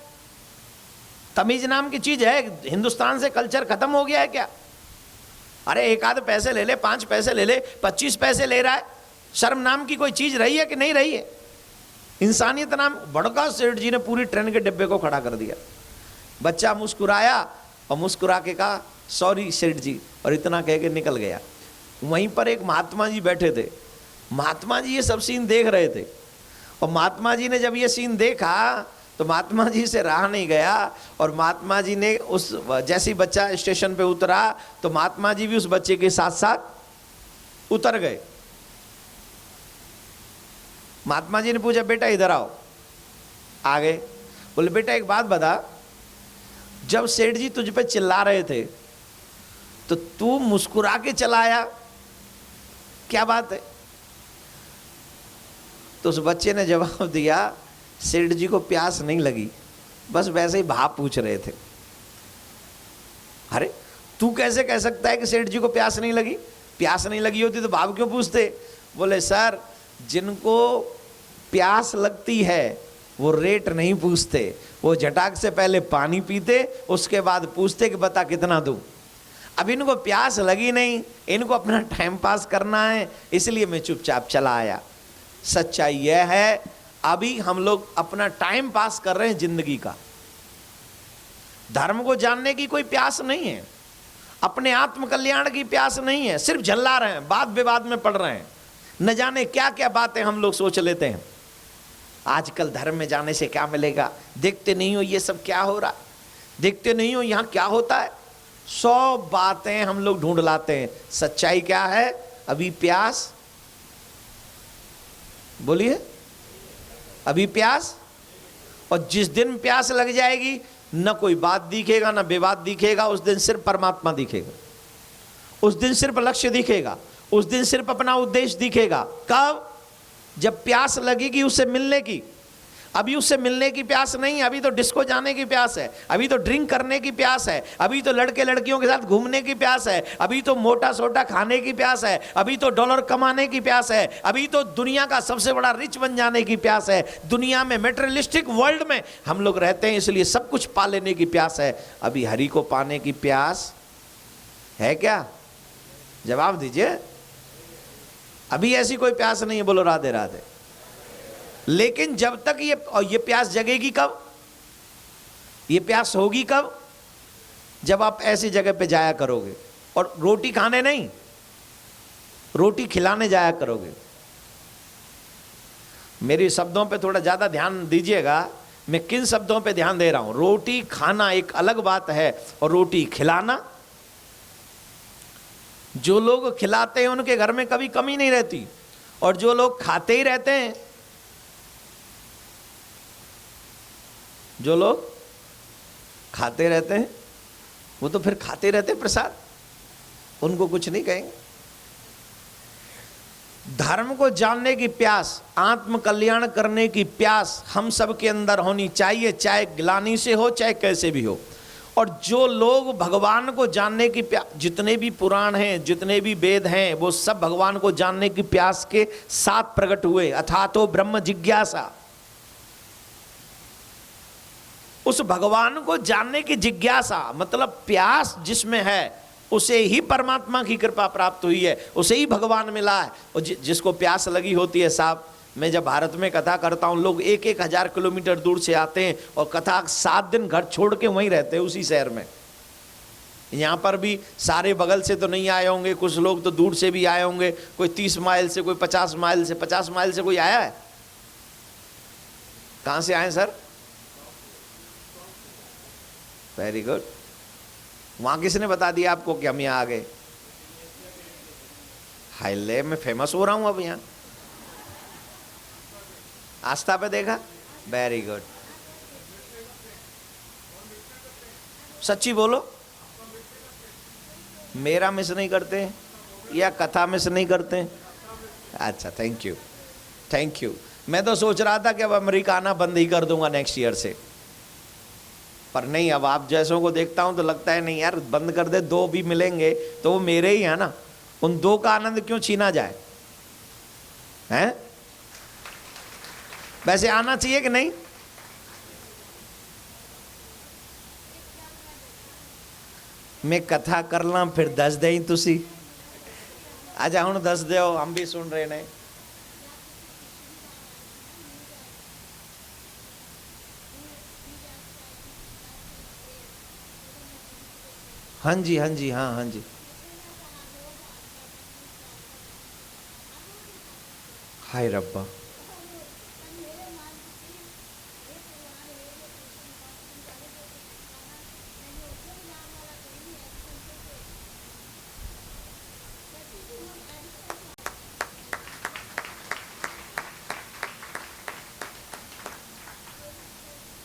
तमीज नाम की चीज है? हिंदुस्तान से कल्चर खत्म हो गया है क्या? अरे एक आध पैसे ले ले, 5 पैसे ले ले, 25 पैसे ले रहा है। शर्म नाम की कोई चीज रही है कि नहीं रही है? इंसानियत नाम। भड़का सेठ जी ने पूरी ट्रेन के डिब्बे को खड़ा कर दिया। बच्चा मुस्कुराया और मुस्कुरा के कहा सॉरी सेठ जी, और इतना कह के निकल गया। वहीं पर एक महात्मा जी बैठे थे। महात्मा जी ये सब सीन देख रहे थे, और महात्मा जी ने जब ये सीन देखा तो महात्मा जी से रहा नहीं गया, और महात्मा जी ने उस जैसे ही बच्चा स्टेशन पे उतरा तो महात्मा जी भी उस बच्चे के साथ साथ उतर गए। महात्मा जी ने पूछा बेटा इधर आओ। आ गए। बोले बेटा एक बात बता, जब सेठ जी तुझ पे चिल्ला रहे थे तो तू मुस्कुरा के चला आया, क्या बात है? तो उस बच्चे ने जवाब दिया सेठ जी को प्यास नहीं लगी, बस वैसे ही भाव पूछ रहे थे। अरे तू कैसे कह सकता है कि सेठ जी को प्यास नहीं लगी? प्यास नहीं लगी होती तो भाव क्यों पूछते? बोले सर, जिनको प्यास लगती है वो रेट नहीं पूछते, वो झटाक से पहले पानी पीते, उसके बाद पूछते कि बता कितना दूं। अब इनको प्यास लगी नहीं, इनको अपना टाइम पास करना है, इसलिए मैं चुपचाप चला आया। सच्चाई यह है, अभी हम लोग अपना टाइम पास कर रहे हैं जिंदगी का। धर्म को जानने की कोई प्यास नहीं है, अपने आत्म कल्याण की प्यास नहीं है, सिर्फ झल्ला रहे हैं, वाद विवाद में पड़ रहे हैं। न जाने क्या क्या बातें हम लोग सोच लेते हैं। आजकल धर्म में जाने से क्या मिलेगा? देखते नहीं हो ये सब क्या हो रहा है? देखते नहीं हो यहाँ क्या होता है? 100 बातें हम लोग ढूंढ लाते हैं। सच्चाई क्या है? अभी प्यास, बोलिए, अभी प्यास। और जिस दिन प्यास लग जाएगी न कोई बात दिखेगा न विवाद दिखेगा, उस दिन सिर्फ परमात्मा दिखेगा, उस दिन सिर्फ लक्ष्य दिखेगा, उस दिन सिर्फ अपना उद्देश्य दिखेगा। कब? जब प्यास लगेगी उससे मिलने की। अभी उससे मिलने की प्यास नहीं, अभी तो डिस्को जाने की प्यास है, अभी तो ड्रिंक करने की प्यास है, अभी तो लड़के लड़कियों के साथ घूमने की प्यास है, अभी तो मोटा सोटा खाने की प्यास है, अभी तो डॉलर कमाने की प्यास है, अभी तो दुनिया का सबसे बड़ा रिच बन जाने की प्यास है। दुनिया में मेटेरियलिस्टिक वर्ल्ड में हम लोग रहते हैं, इसलिए सब कुछ पा लेने की प्यास है। अभी हरि को पाने की प्यास है क्या? जवाब दीजिए। अभी ऐसी कोई प्यास नहीं है। बोलो राधे राधे। लेकिन जब तक ये प्यास जगेगी कब? ये प्यास होगी कब? जब आप ऐसी जगह पे जाया करोगे, और रोटी खाने नहीं, रोटी खिलाने जाया करोगे। मेरे शब्दों पे थोड़ा ज्यादा ध्यान दीजिएगा। मैं किन शब्दों पे ध्यान दे रहा हूं? रोटी खाना एक अलग बात है, और रोटी खिलाना, जो लोग खिलाते हैं उनके घर में कभी कमी नहीं रहती, और जो लोग खाते ही रहते हैं, जो लोग खाते रहते हैं वो तो फिर खाते रहते प्रसाद, उनको कुछ नहीं कहेंगे। धर्म को जानने की प्यास, आत्म कल्याण करने की प्यास हम सब के अंदर होनी चाहिए, चाहे ग्लानि से हो चाहे कैसे भी हो। और जो लोग भगवान को जानने की प्यास, जितने भी पुराण हैं, जितने भी वेद हैं, वो सब भगवान को जानने की प्यास के साथ प्रकट हुए। अथातो ब्रह्म जिज्ञासा, उस भगवान को जानने की जिज्ञासा मतलब प्यास जिसमें है, उसे ही परमात्मा की कृपा प्राप्त हुई है, उसे ही भगवान मिला है। और जिसको प्यास लगी होती है साहब, मैं जब भारत में कथा करता हूँ, लोग 1-1 हजार किलोमीटर दूर से आते हैं और कथा 7 दिन घर छोड़ के वहीं रहते हैं उसी शहर में। यहाँ पर भी सारे बगल से तो नहीं आए होंगे, कुछ लोग तो दूर से भी आए होंगे, कोई 30 माइल से, कोई 50 माइल से। 50 माइल से कोई आया है? कहाँ से आए सर? Very good. वहां किसने बता दिया आपको कि हम यहाँ आ गए? हाईले में फेमस हो रहा हूं अब यहाँ। आस्था पे देखा? Very good. सच्ची बोलो, मेरा मिस नहीं करते या कथा मिस नहीं करते? अच्छा, थैंक यू, थैंक यू। मैं तो सोच रहा था कि अब अमेरिका आना बंद ही कर दूंगा नेक्स्ट ईयर से, पर नहीं, अब आप जैसों को देखता हूं तो लगता है नहीं यार, बंद कर दे, दो भी मिलेंगे तो वो मेरे ही है ना, उन दो का आनंद क्यों छीना जाए? हैं? वैसे आना चाहिए कि नहीं? मैं कथा कर ला फिर दस दे तुसी। अच्छा हूँ दस दो, हम भी सुन रहे ने। हाँ जी, हाँ जी, हाँ, हाँ जी। हाय रब्बा।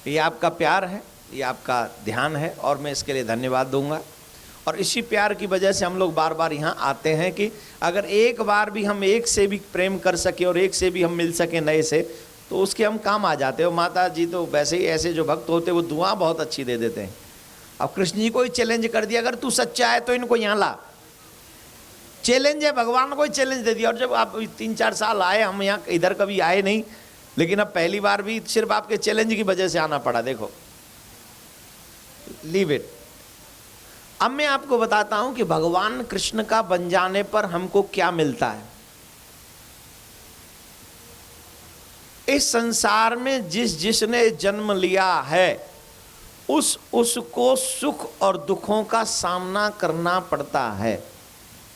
ये आपका प्यार है, ये आपका ध्यान है और मैं इसके लिए धन्यवाद दूंगा। और इसी प्यार की वजह से हम लोग बार बार यहाँ आते हैं कि अगर एक बार भी हम एक से भी प्रेम कर सके और एक से भी हम मिल सके नए से, तो उसके हम काम आ जाते हो। माता जी तो वैसे ही ऐसे जो भक्त होते हैं वो दुआ बहुत अच्छी दे देते हैं। अब कृष्ण जी को ही चैलेंज कर दिया, अगर तू सच्चा है तो इनको यहाँ ला। चैलेंज है, भगवान को ही चैलेंज दे दिया। और जब आप 3-4 साल आए, हम यहाँ इधर कभी आए नहीं, लेकिन अब पहली बार भी सिर्फ आपके चैलेंज की वजह से आना पड़ा। देखो, लीव इट। अब मैं आपको बताता हूं कि भगवान कृष्ण का बन जाने पर हमको क्या मिलता है। इस संसार में जिसने जन्म लिया है उसको सुख और दुखों का सामना करना पड़ता है।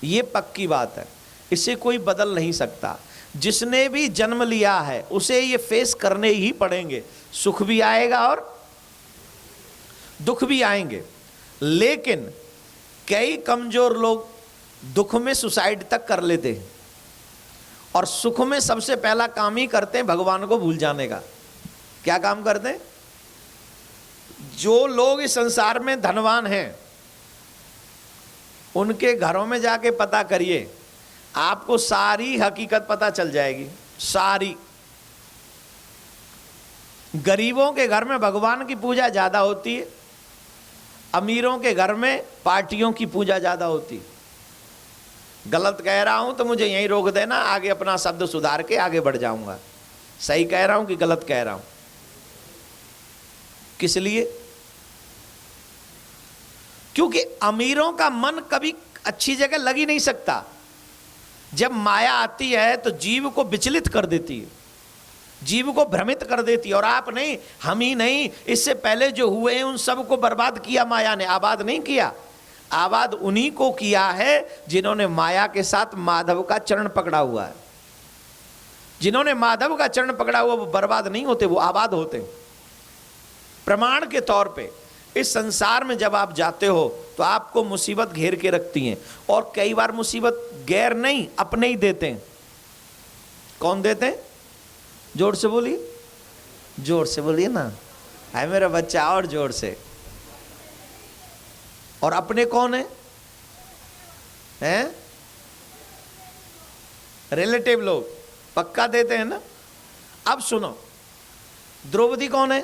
ये पक्की बात है, इसे कोई बदल नहीं सकता। जिसने भी जन्म लिया है उसे ये फेस करने ही पड़ेंगे। सुख भी आएगा और दुख भी आएंगे। लेकिन कई कमजोर लोग दुख में सुसाइड तक कर लेते हैं और सुख में सबसे पहला काम ही करते हैं भगवान को भूल जाने का। क्या काम करते हैं? जो लोग इस संसार में धनवान हैं उनके घरों में जाके पता करिए, आपको सारी हकीकत पता चल जाएगी। सारी। गरीबों के घर में भगवान की पूजा ज्यादा होती है, अमीरों के घर में पार्टियों की पूजा ज्यादा होती। गलत कह रहा हूं तो मुझे यहीं रोक देना, आगे अपना शब्द सुधार के आगे बढ़ जाऊंगा। सही कह रहा हूं कि गलत कह रहा हूं? किस लिए? क्योंकि अमीरों का मन कभी अच्छी जगह लग ही नहीं सकता। जब माया आती है तो जीव को विचलित कर देती है, जीव को भ्रमित कर देती है। और आप नहीं, हम ही नहीं, इससे पहले जो हुए हैं उन सब को बर्बाद किया माया ने, आबाद नहीं किया। आबाद उन्हीं को किया है जिन्होंने माया के साथ माधव का चरण पकड़ा हुआ है। जिन्होंने माधव का चरण पकड़ा हुआ वो बर्बाद नहीं होते, वो आबाद होते हैं। प्रमाण के तौर पे इस संसार में जब आप जाते हो तो आपको मुसीबत घेर के रखती हैं, और कई बार मुसीबत गैर नहीं अपने ही देते हैं। कौन देते हैं? जोर से बोलिए, जोर से बोलिए ना, है मेरा बच्चा, और जोर से। और अपने कौन है? हैं? रिलेटिव लोग पक्का देते हैं ना। अब सुनो, द्रौपदी कौन है?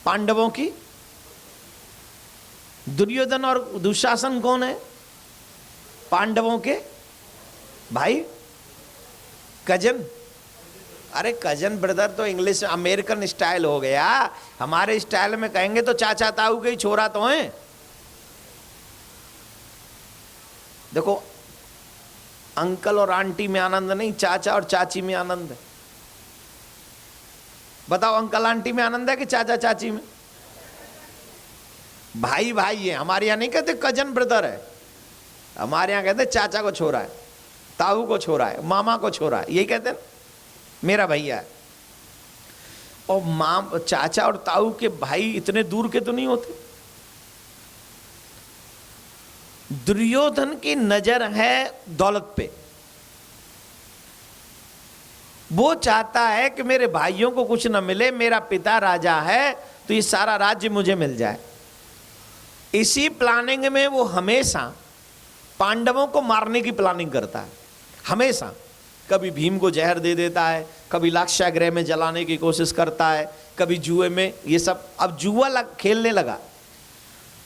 पांडवों की। दुर्योधन और दुशासन कौन है? पांडवों के भाई, कजन। अरे कजन ब्रदर तो इंग्लिश अमेरिकन स्टाइल हो गया। हमारे स्टाइल में कहेंगे तो चाचा ताऊ के ही छोरा तो हैं। देखो, अंकल और आंटी में आनंद नहीं, चाचा और चाची में आनंद है। बताओ, अंकल आंटी में आनंद है कि चाचा चाची में? भाई भाई है। हमारे यहाँ नहीं कहते कजन ब्रदर है, हमारे यहाँ कहते चाचा को छोरा है, ताऊ को छोरा है, मामा को छोरा है, यही कहते हैं, मेरा भैया है। और माँ चाचा और ताऊ के भाई इतने दूर के तो नहीं होते। दुर्योधन की नजर है दौलत पे, वो चाहता है कि मेरे भाइयों को कुछ न मिले, मेरा पिता राजा है तो ये सारा राज्य मुझे मिल जाए। इसी प्लानिंग में वो हमेशा पांडवों को मारने की प्लानिंग करता है, हमेशा। कभी भीम को जहर दे देता है, कभी लाक्षागृह में जलाने की कोशिश करता है, कभी जुए में, ये सब। अब जुआ खेलने लगा,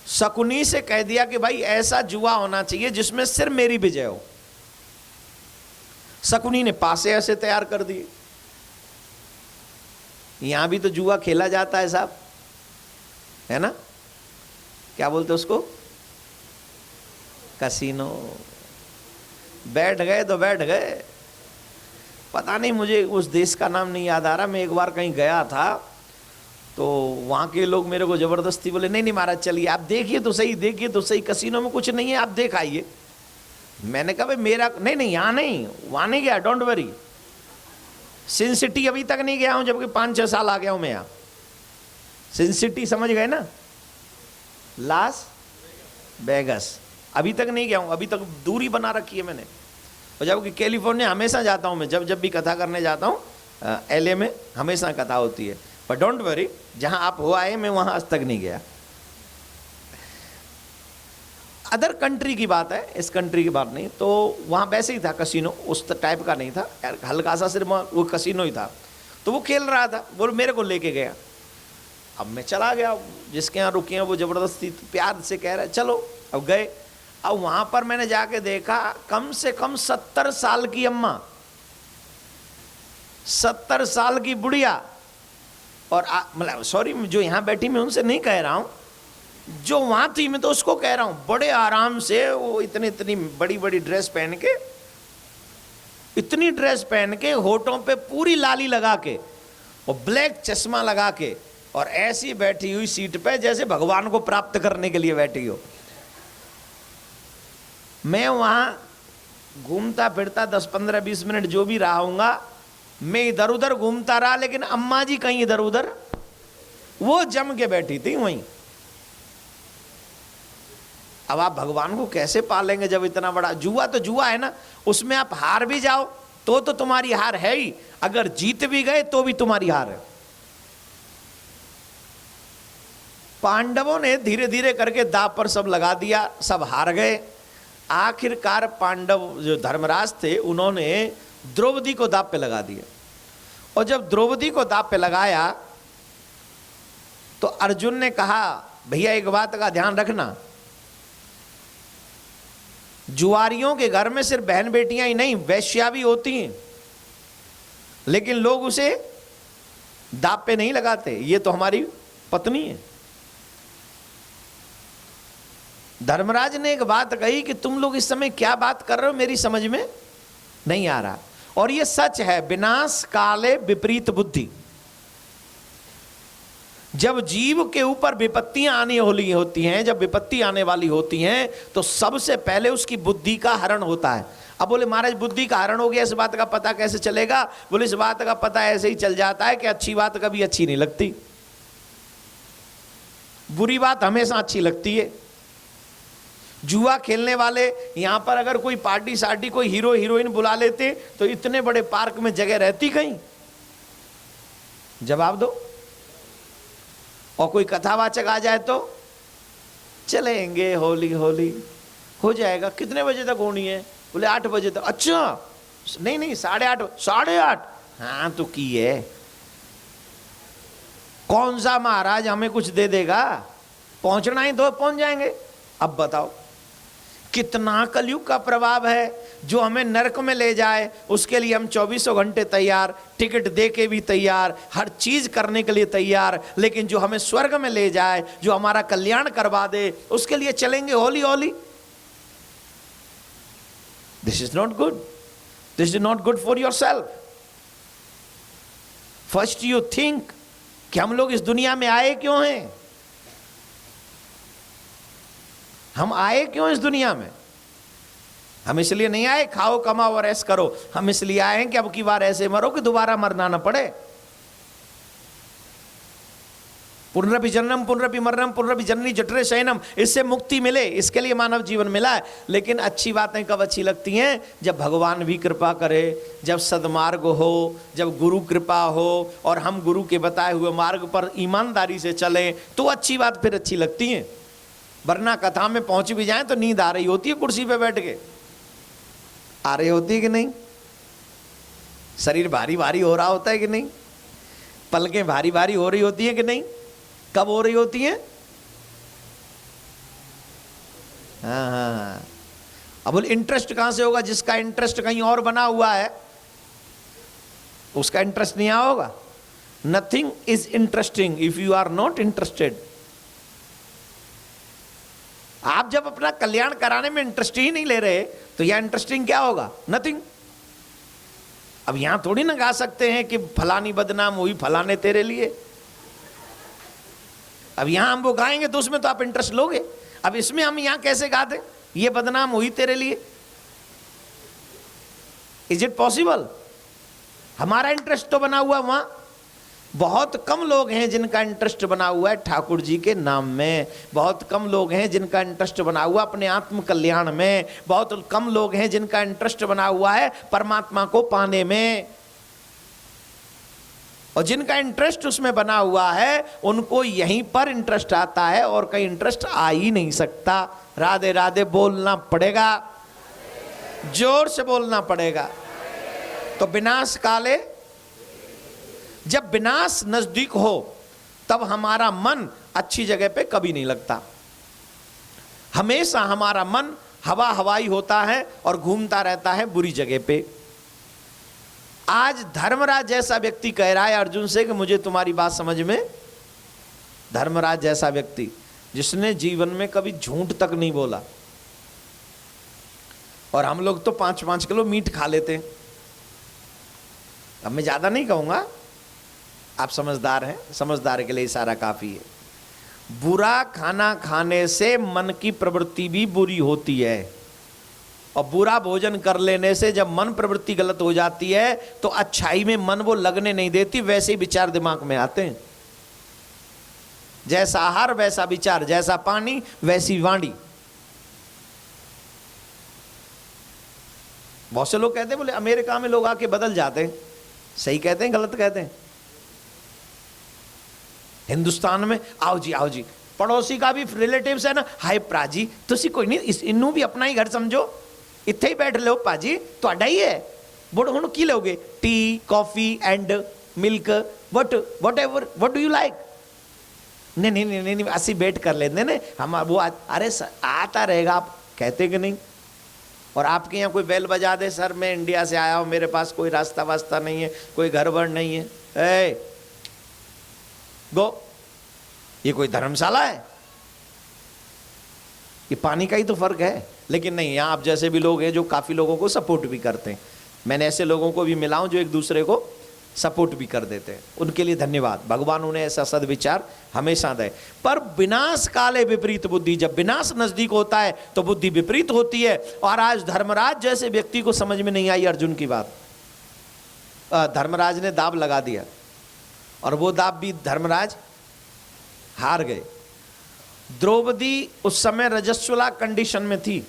शकुनी से कह दिया कि भाई ऐसा जुआ होना चाहिए जिसमें सिर्फ मेरी विजय हो। शकुनी ने पासे ऐसे तैयार कर दिए। यहां भी तो जुआ खेला जाता है साहब, है ना? क्या बोलते उसको? कसीनो। बैठ गए तो बैठ गए। पता नहीं, मुझे उस देश का नाम नहीं याद आ रहा। मैं एक बार कहीं गया था तो वहां के लोग मेरे को जबरदस्ती बोले, नहीं नहीं महाराज चलिए, आप देखिए तो सही, देखिए तो सही, कसीनो में कुछ नहीं है, आप देख आइए। मैंने कहा भाई मेरा नहीं नहीं, यहाँ नहीं, वहां नहीं गया, डोंट वरी। सिन सिटी अभी तक नहीं गया हूं, जबकि 5-6 साल आ गया हूं मैं यहाँ। सिन सिटी समझ गए ना, लास वेगास, अभी तक नहीं गया हूं, अभी तक दूरी बना रखी है मैंने। और जबकि कैलिफोर्निया हमेशा जाता हूं मैं, जब भी कथा करने जाता हूं, LA में हमेशा कथा होती है। पर डोंट वरी, जहां आप हो आए मैं वहां आज तक नहीं गया। अदर कंट्री की बात है, इस कंट्री की बात नहीं। तो वहाँ वैसे ही था कसिनो, उस टाइप का नहीं था यार, हल्का सा सिर्फ वो कसिनो ही था। तो वो खेल रहा था, वो मेरे को लेके गया। अब मैं चला गया, जिसके यहाँ रुके हैं वो ज़बरदस्ती प्यार से कह रहा है चलो। अब गए, अब वहाँ पर मैंने जाके देखा कम से कम 70 साल की अम्मा, 70 साल की बुढ़िया, और मतलब सॉरी जो यहाँ बैठी मैं उनसे नहीं कह रहा हूँ, जो वहां थी मैं तो उसको कह रहा हूं, बड़े आराम से वो इतनी इतनी बड़ी बड़ी ड्रेस पहन के, इतनी ड्रेस पहन के, होठों पे पूरी लाली लगा के और ब्लैक चश्मा लगा के, और ऐसी बैठी हुई सीट पे जैसे भगवान को प्राप्त करने के लिए बैठी हो। मैं वहां घूमता फिरता 10-15-20 मिनट जो भी रहा, मैं इधर उधर घूमता रहा, लेकिन अम्मा जी कहीं इधर उधर, वो जम के बैठी थी वहीं। अब आप भगवान को कैसे पालेंगे जब इतना बड़ा जुआ? तो जुआ है ना, उसमें आप हार भी जाओ तो तुम्हारी हार है ही, अगर जीत भी गए तो भी तुम्हारी हार है। पांडवों ने धीरे धीरे करके दांव पर सब लगा दिया, सब हार गए। आखिरकार पांडव जो धर्मराज थे उन्होंने द्रौपदी को दांव पे लगा दिया, और जब द्रौपदी को दांव पे लगाया तो अर्जुन ने कहा भैया एक बात का ध्यान रखना, जुआरियों के घर में सिर्फ बहन बेटियां ही नहीं वैश्या भी होती हैं, लेकिन लोग उसे दांव पे नहीं लगाते, ये तो हमारी पत्नी है। धर्मराज ने एक बात कही कि तुम लोग इस समय क्या बात कर रहे हो, मेरी समझ में नहीं आ रहा। और ये सच है, विनाश काले विपरीत बुद्धि। जब जीव के ऊपर विपत्तियां आने वाली होती हैं, जब विपत्ति आने वाली होती हैं, तो सबसे पहले उसकी बुद्धि का हरण होता है। अब बोले महाराज बुद्धि का हरण हो गया, इस बात का पता कैसे चलेगा? बोले इस बात का पता ऐसे ही चल जाता है कि अच्छी बात कभी अच्छी नहीं लगती, बुरी बात हमेशा अच्छी लगती है। जुआ खेलने वाले यहां पर अगर कोई पार्टी सार्टी कोई हीरो हीरोइन बुला लेते तो इतने बड़े पार्क में जगह रहती कहीं? जवाब दो। और कोई कथावाचक आ जाए तो चलेंगे होली होली हो जाएगा। कितने बजे तक होनी है? बोले 8 बजे तक। अच्छा नहीं नहीं 8:30, 8:30। हाँ तो की है, कौन सा महाराज हमें कुछ दे देगा? पहुंचना ही तो पहुंच जाएंगे। अब बताओ कितना कलयुग का प्रभाव है, जो हमें नरक में ले जाए उसके लिए हम 24 घंटे तैयार, टिकट दे के भी तैयार, हर चीज करने के लिए तैयार, लेकिन जो हमें स्वर्ग में ले जाए, जो हमारा कल्याण करवा दे, उसके लिए चलेंगे Holi Holi. This is not good, this is not good for your self. First you think कि हम लोग इस दुनिया में आए क्यों हैं, हम आए क्यों इस दुनिया में? हम इसलिए नहीं आए खाओ कमाओ और ऐश करो, हम इसलिए आए हैं कि अब की बार ऐसे मरो कि दोबारा मरना ना पड़े। पुनरपि जन्म पुनरपि मरणम पुनरपि जननी जठरे शयनम, इससे मुक्ति मिले, इसके लिए मानव जीवन मिला है। लेकिन अच्छी बातें कब अच्छी लगती हैं? जब भगवान भी कृपा करे, जब सद्मार्ग हो, जब गुरु कृपा हो और हम गुरु के बताए हुए मार्ग पर ईमानदारी से चलें, तो अच्छी बात फिर अच्छी लगती है। वरना कथा में पहुंच भी जाए तो नींद आ रही होती है, कुर्सी पे बैठ के आ रही होती है कि नहीं, शरीर भारी भारी हो रहा होता है कि नहीं, पलकें भारी भारी हो रही होती है कि नहीं, कब हो रही होती है? हाँ। अब बोल इंटरेस्ट कहां से होगा? जिसका इंटरेस्ट कहीं और बना हुआ है उसका इंटरेस्ट नहीं आया होगा। Nothing is interesting if you are not interested. आप जब अपना कल्याण कराने में इंटरेस्ट ही नहीं ले रहे तो यह इंटरेस्टिंग क्या होगा? नथिंग। अब यहां थोड़ी ना गा सकते हैं कि फलानी बदनाम हुई फलाने तेरे लिए। अब यहां हम वो गाएंगे तो उसमें तो आप इंटरेस्ट लोगे। अब इसमें हम यहां कैसे गा दें ये बदनाम हुई तेरे लिए? Is it possible? हमारा इंटरेस्ट तो बना हुआ वहां। बहुत कम लोग हैं जिनका इंटरेस्ट बना हुआ है ठाकुर जी के नाम में। बहुत कम लोग हैं जिनका इंटरेस्ट बना हुआ अपने आत्म कल्याण में। बहुत कम लोग हैं जिनका इंटरेस्ट बना हुआ है परमात्मा को पाने में। और जिनका इंटरेस्ट उसमें बना हुआ है उनको यहीं पर इंटरेस्ट आता है और कहीं इंटरेस्ट आ ही नहीं सकता। राधे राधे बोलना पड़ेगा, जोर से बोलना पड़ेगा। तो विनाश काले, जब विनाश नजदीक हो तब हमारा मन अच्छी जगह पे कभी नहीं लगता। हमेशा हमारा मन हवा हवाई होता है और घूमता रहता है बुरी जगह पे। आज धर्मराज जैसा व्यक्ति कह रहा है अर्जुन से कि मुझे तुम्हारी बात समझ में। धर्मराज जैसा व्यक्ति जिसने जीवन में कभी झूठ तक नहीं बोला। और हम लोग तो 5-5 किलो मीट खा लेते हैं। अब मैं ज्यादा नहीं कहूंगा, आप समझदार हैं, समझदार के लिए इशारा काफी है। बुरा खाना खाने से मन की प्रवृत्ति भी बुरी होती है और बुरा भोजन कर लेने से जब मन प्रवृत्ति गलत हो जाती है तो अच्छाई में मन वो लगने नहीं देती, वैसे ही विचार दिमाग में आते हैं। जैसा आहार वैसा विचार, जैसा पानी वैसी वाणी। बहुत से लोग कहते हैं बोले अमेरिका में लोग आके बदल जाते हैं। सही कहते हैं गलत कहते हैं? हिंदुस्तान में आओ जी पड़ोसी का भी रिलेटिव्स है ना, हाय प्राजी तुसी कोई नहीं इनू भी अपना ही घर समझो, इत्थे ही बैठ लो पाजी तुहाडा ही है। बट हुण की लोगे? Tea coffee and milk what ever what do you like? नहीं ऐसी वेट कर लेते ने हम वो अरे आता रहेगा। आप कहते कि नहीं? और आपके यहाँ कोई बेल बजा दे, सर मैं इंडिया से आया हूँ, मेरे पास कोई रास्ता वास्ता नहीं है, कोई घर वर नहीं है, ए गो। ये कोई धर्मशाला है? ये पानी का ही तो फर्क है। लेकिन नहीं, यहाँ आप जैसे भी लोग हैं जो काफी लोगों को सपोर्ट भी करते हैं। मैंने ऐसे लोगों को भी मिला हूं जो एक दूसरे को सपोर्ट भी कर देते हैं, उनके लिए धन्यवाद। भगवान उन्हें ऐसा सद्विचार हमेशा दे। पर विनाश काले विपरीत बुद्धि, जब विनाश नजदीक होता है तो बुद्धि विपरीत होती है। और आज धर्मराज जैसे व्यक्ति को समझ में नहीं आई अर्जुन की बात। धर्मराज ने दाव लगा दिया और वो दाव भी धर्मराज हार गए। द्रौपदी उस समय रजस्वला कंडीशन में थी।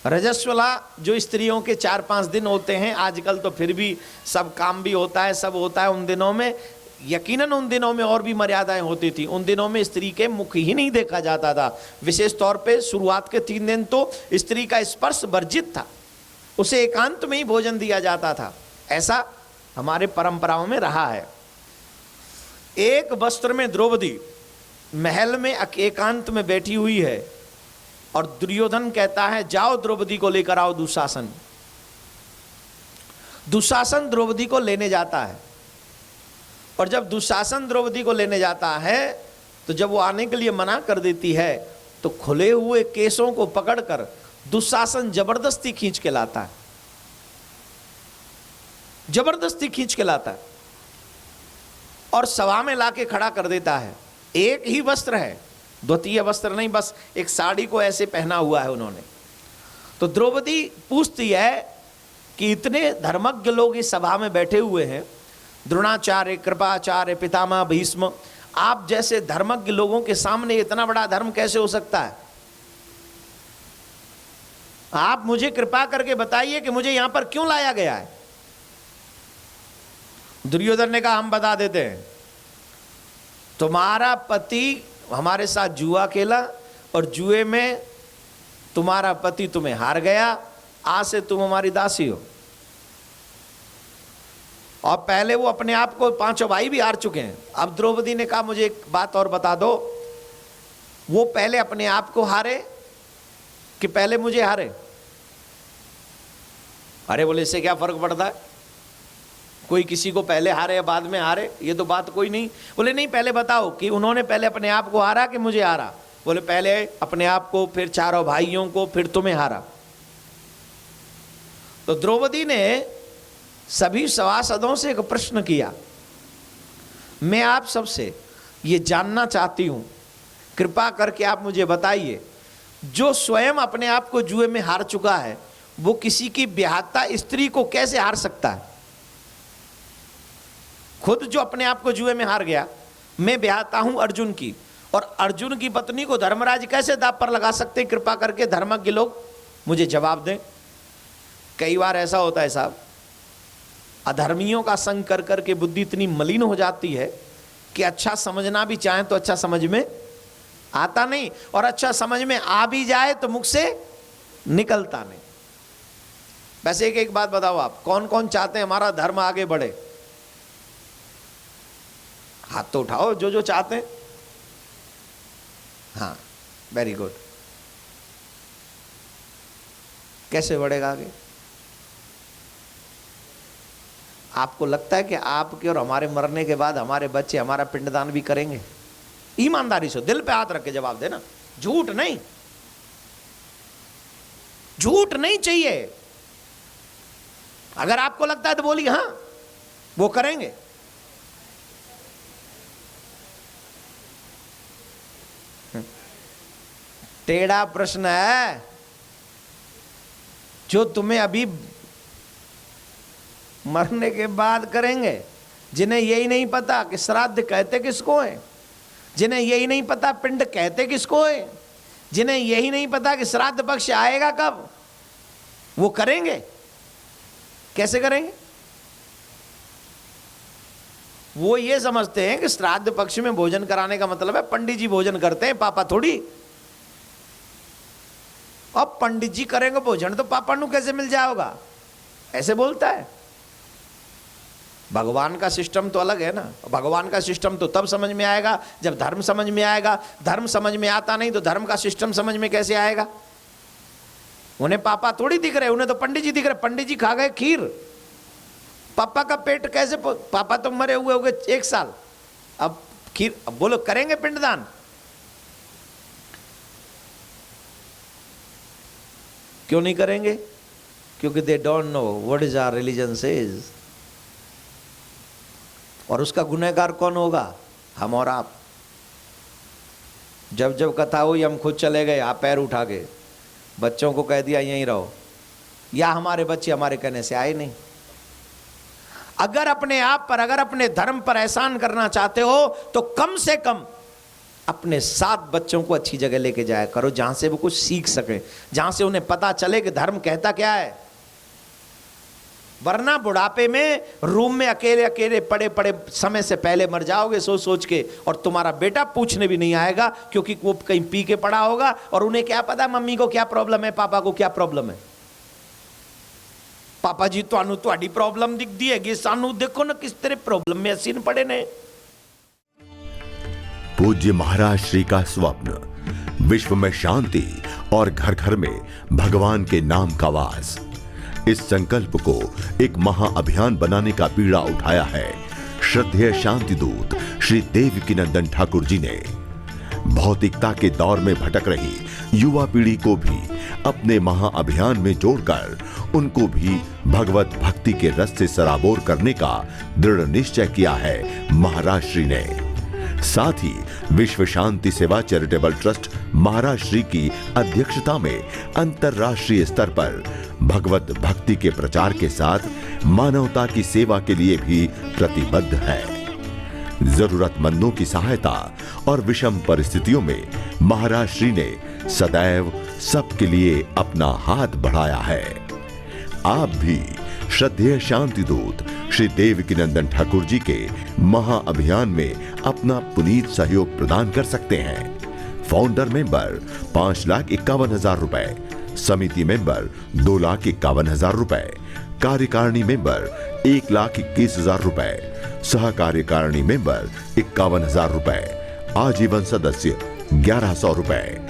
रजस्वला जो स्त्रियों के 4-5 दिन होते हैं, आजकल तो फिर भी सब काम भी होता है, सब होता है। उन दिनों में यकीनन उन दिनों में और भी मर्यादाएं होती थी। उन दिनों में स्त्री के मुख ही नहीं देखा जाता था। विशेष तौर पे शुरुआत के 3 दिन तो स्त्री का स्पर्श वर्जित था, उसे एकांत में ही भोजन दिया जाता था। ऐसा हमारे परंपराओं में रहा है। एक वस्त्र में द्रौपदी महल में एकांत में बैठी हुई है और दुर्योधन कहता है जाओ द्रौपदी को लेकर आओ दुशासन। दुशासन द्रौपदी को लेने जाता है और जब दुशासन द्रौपदी को लेने जाता है तो जब वो आने के लिए मना कर देती है तो खुले हुए केसों को पकड़कर दुशासन जबरदस्ती खींच के लाता है। जबरदस्ती खींच के लाता है और सभा में लाके खड़ा कर देता है। एक ही वस्त्र है, द्वितीय वस्त्र नहीं, बस एक साड़ी को ऐसे पहना हुआ है उन्होंने। तो द्रौपदी पूछती है कि इतने धर्मज्ञ लोग इस सभा में बैठे हुए हैं, द्रोणाचार्य, कृपाचार्य, पितामह भीष्म, आप जैसे धर्मज्ञ लोगों के सामने इतना बड़ा धर्म कैसे हो सकता है? आप मुझे कृपा करके बताइए कि मुझे यहां पर क्यों लाया गया है? दुर्योधन ने कहा हम बता देते हैं, तुम्हारा पति हमारे साथ जुआ खेला और जुए में तुम्हारा पति तुम्हें हार गया, आज से तुम हमारी दासी हो। और पहले वो अपने आप को, पांचों भाई भी हार चुके हैं। अब द्रौपदी ने कहा मुझे एक बात और बता दो, वो पहले अपने आप को हारे कि पहले मुझे हारे? अरे बोले इससे क्या फर्क पड़ता है, कोई किसी को पहले हारे या बाद में हारे, ये तो बात कोई नहीं। बोले नहीं, पहले बताओ कि उन्होंने पहले अपने आप को हारा कि मुझे हारा? बोले पहले अपने आप को, फिर चारों भाइयों को, फिर तुम्हें हारा। तो द्रौपदी ने सभी सभासदों से एक प्रश्न किया, मैं आप सबसे ये जानना चाहती हूं, कृपा करके आप मुझे बताइए, जो स्वयं अपने आप को जुए में हार चुका है वो किसी की ब्याहता स्त्री को कैसे हार सकता है? खुद जो अपने आप को जुए में हार गया, मैं ब्याहता हूं अर्जुन की, और अर्जुन की पत्नी को धर्मराज कैसे दांव पर लगा सकते? कृपा करके धर्मज्ञ लोग मुझे जवाब दें। कई बार ऐसा होता है साहब, अधर्मियों का संग कर करके बुद्धि इतनी मलिन हो जाती है कि अच्छा समझना भी चाहें तो अच्छा समझ में आता नहीं, और अच्छा समझ में आ भी जाए तो मुख से निकलता नहीं। वैसे एक बात बताओ, आप कौन कौन चाहते हैं हमारा धर्म आगे बढ़े? हाथ तो उठाओ जो जो चाहते हैं। हाँ, वेरी गुड। कैसे बढ़ेगा आगे? आपको लगता है कि आपके और हमारे मरने के बाद हमारे बच्चे हमारा पिंडदान भी करेंगे? ईमानदारी से दिल पे हाथ रख के जवाब देना, झूठ नहीं, झूठ नहीं चाहिए। अगर आपको लगता है तो बोलिए हाँ वो करेंगे। टेढ़ा प्रश्न है जो तुम्हें अभी मरने के बाद करेंगे, जिन्हें यही नहीं पता कि श्राद्ध कहते किसको है, जिन्हें यही नहीं पता पिंड कहते किसको है, जिन्हें यही नहीं पता कि श्राद्ध पक्ष आएगा कब, वो करेंगे। कैसे करेंगे? वो ये समझते हैं कि श्राद्ध पक्ष में भोजन कराने का मतलब है पंडित जी भोजन करते हैं, पापा थोड़ी। अब पंडित जी करेंगे भोजन तो पापा नु कैसे मिल जाएगा, ऐसे बोलता है। भगवान का सिस्टम तो अलग है ना। भगवान का सिस्टम तो तब समझ में आएगा जब धर्म समझ में आएगा। धर्म समझ में आता नहीं तो धर्म का सिस्टम समझ में कैसे आएगा? उन्हें पापा थोड़ी दिख रहे, उन्हें तो पंडित जी दिख रहे। पंडित जी खा गए खीर, पापा का पेट कैसे, पापा तो मरे हुए हो गए 1 साल, अब खीर, अब बोलो करेंगे पिंडदान? क्यों नहीं करेंगे? क्योंकि they don't know what is our religion says. और उसका गुनहगार कौन होगा? हम और आप। जब जब कथा हुई हम खुद चले गए, आप पैर उठा के बच्चों को कह दिया यहीं रहो, या हमारे बच्चे हमारे कहने से आए नहीं। अगर अपने आप पर, अगर अपने धर्म पर एहसान करना चाहते हो तो कम से कम अपने 7 बच्चों को अच्छी जगह लेके जाया करो जहां से वो कुछ सीख सके, जहां से उन्हें पता चले कि धर्म कहता क्या है। वरना बुढ़ापे में रूम में अकेले अकेले पड़े पड़े समय से पहले मर जाओगे सोच सोच के, और तुम्हारा बेटा पूछने भी नहीं आएगा क्योंकि वो कहीं पी के पड़ा होगा और उन्हें क्या पता मम्मी को क्या प्रॉब्लम है, पापा को क्या प्रॉब्लम है। पापा जी ਤੁਹਾਨੂੰ ਤੁਹਾਡੀ प्रॉब्लम दिखती है, सानू देखो ना किस तरह प्रॉब्लम में असीन पड़े ने। पूज्य महाराज श्री का स्वप्न विश्व में शांति और घर घर में भगवान के नाम का वास, इस संकल्प को एक महाअभियान बनाने का बीड़ा उठाया है श्रद्धेय शांति दूत श्री देवकीनंदन ठाकुर जी ने। भौतिकता के दौर में भटक रही युवा पीढ़ी को भी अपने महाअभियान में जोड़कर उनको भी भगवत भक्ति के रस से सराबोर करने का दृढ़ निश्चय किया है महाराज श्री ने। साथ ही विश्व शांति सेवा चैरिटेबल ट्रस्ट महाराष्ट्र की अध्यक्षता में अंतर्राष्ट्रीय स्तर पर भगवत भक्ति के प्रचार के साथ मानवता की सेवा के लिए भी प्रतिबद्ध है। जरूरतमंदों की सहायता और विषम परिस्थितियों में महाराष्ट्र ने सदैव सबके लिए अपना हाथ बढ़ाया है। आप भी श्रद्धेय शांति दूत श्री देवकीनंदन ठाकुर जी के महाअभियान में अपना पुनीत सहयोग प्रदान कर सकते हैं। फाउंडर मेंबर 5,51,000 रुपए, समिति मेंबर 2,51,000 रुपए, कार्यकारिणी मेंबर 1,21,000 रुपए, सह कार्यकारिणी मेंबर 51,000 रुपए, आजीवन सदस्य 1,100 रुपए।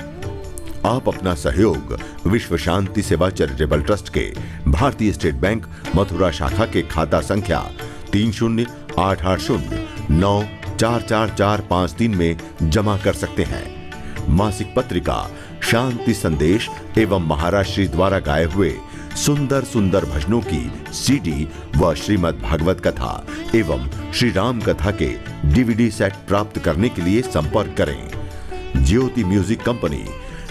आप अपना सहयोग विश्व शांति सेवा चैरिटेबल ट्रस्ट के भारतीय स्टेट बैंक मथुरा शाखा के खाता संख्या 308809444453 में जमा कर सकते हैं। मासिक पत्रिका शांति संदेश एवं महाराष्ट्री द्वारा गाए हुए सुंदर सुंदर भजनों की सीडी व श्रीमद् भागवत कथा एवं श्री राम कथा के डीवीडी सेट प्राप्त करने के लिए संपर्क करें। ज्योति music company,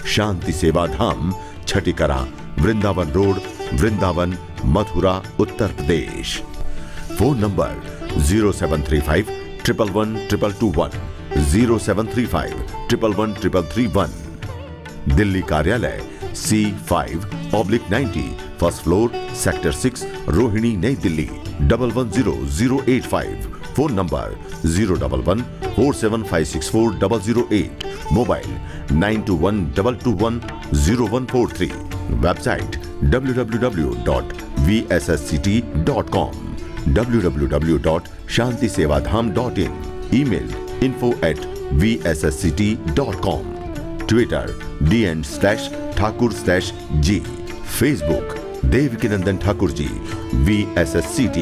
Shanti Seva Dham, Chhatikara, Vrindavan road, Vrindavan, Mathura, Uttar Pradesh. Phone number 0735 111 221, 0735 111 331। Delhi कार्यालय C5/90, first floor, sector 6, Rohini, New Delhi 110085। Phone number 01147564008। Mobile 9212210143। Website www.vssct.com, www.shantisevadham.in। Email info@vssct.com। Twitter dn/ठाकुर/G। Facebook Devkinandan Thakur ji VSSCT।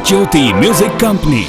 Jyoti music company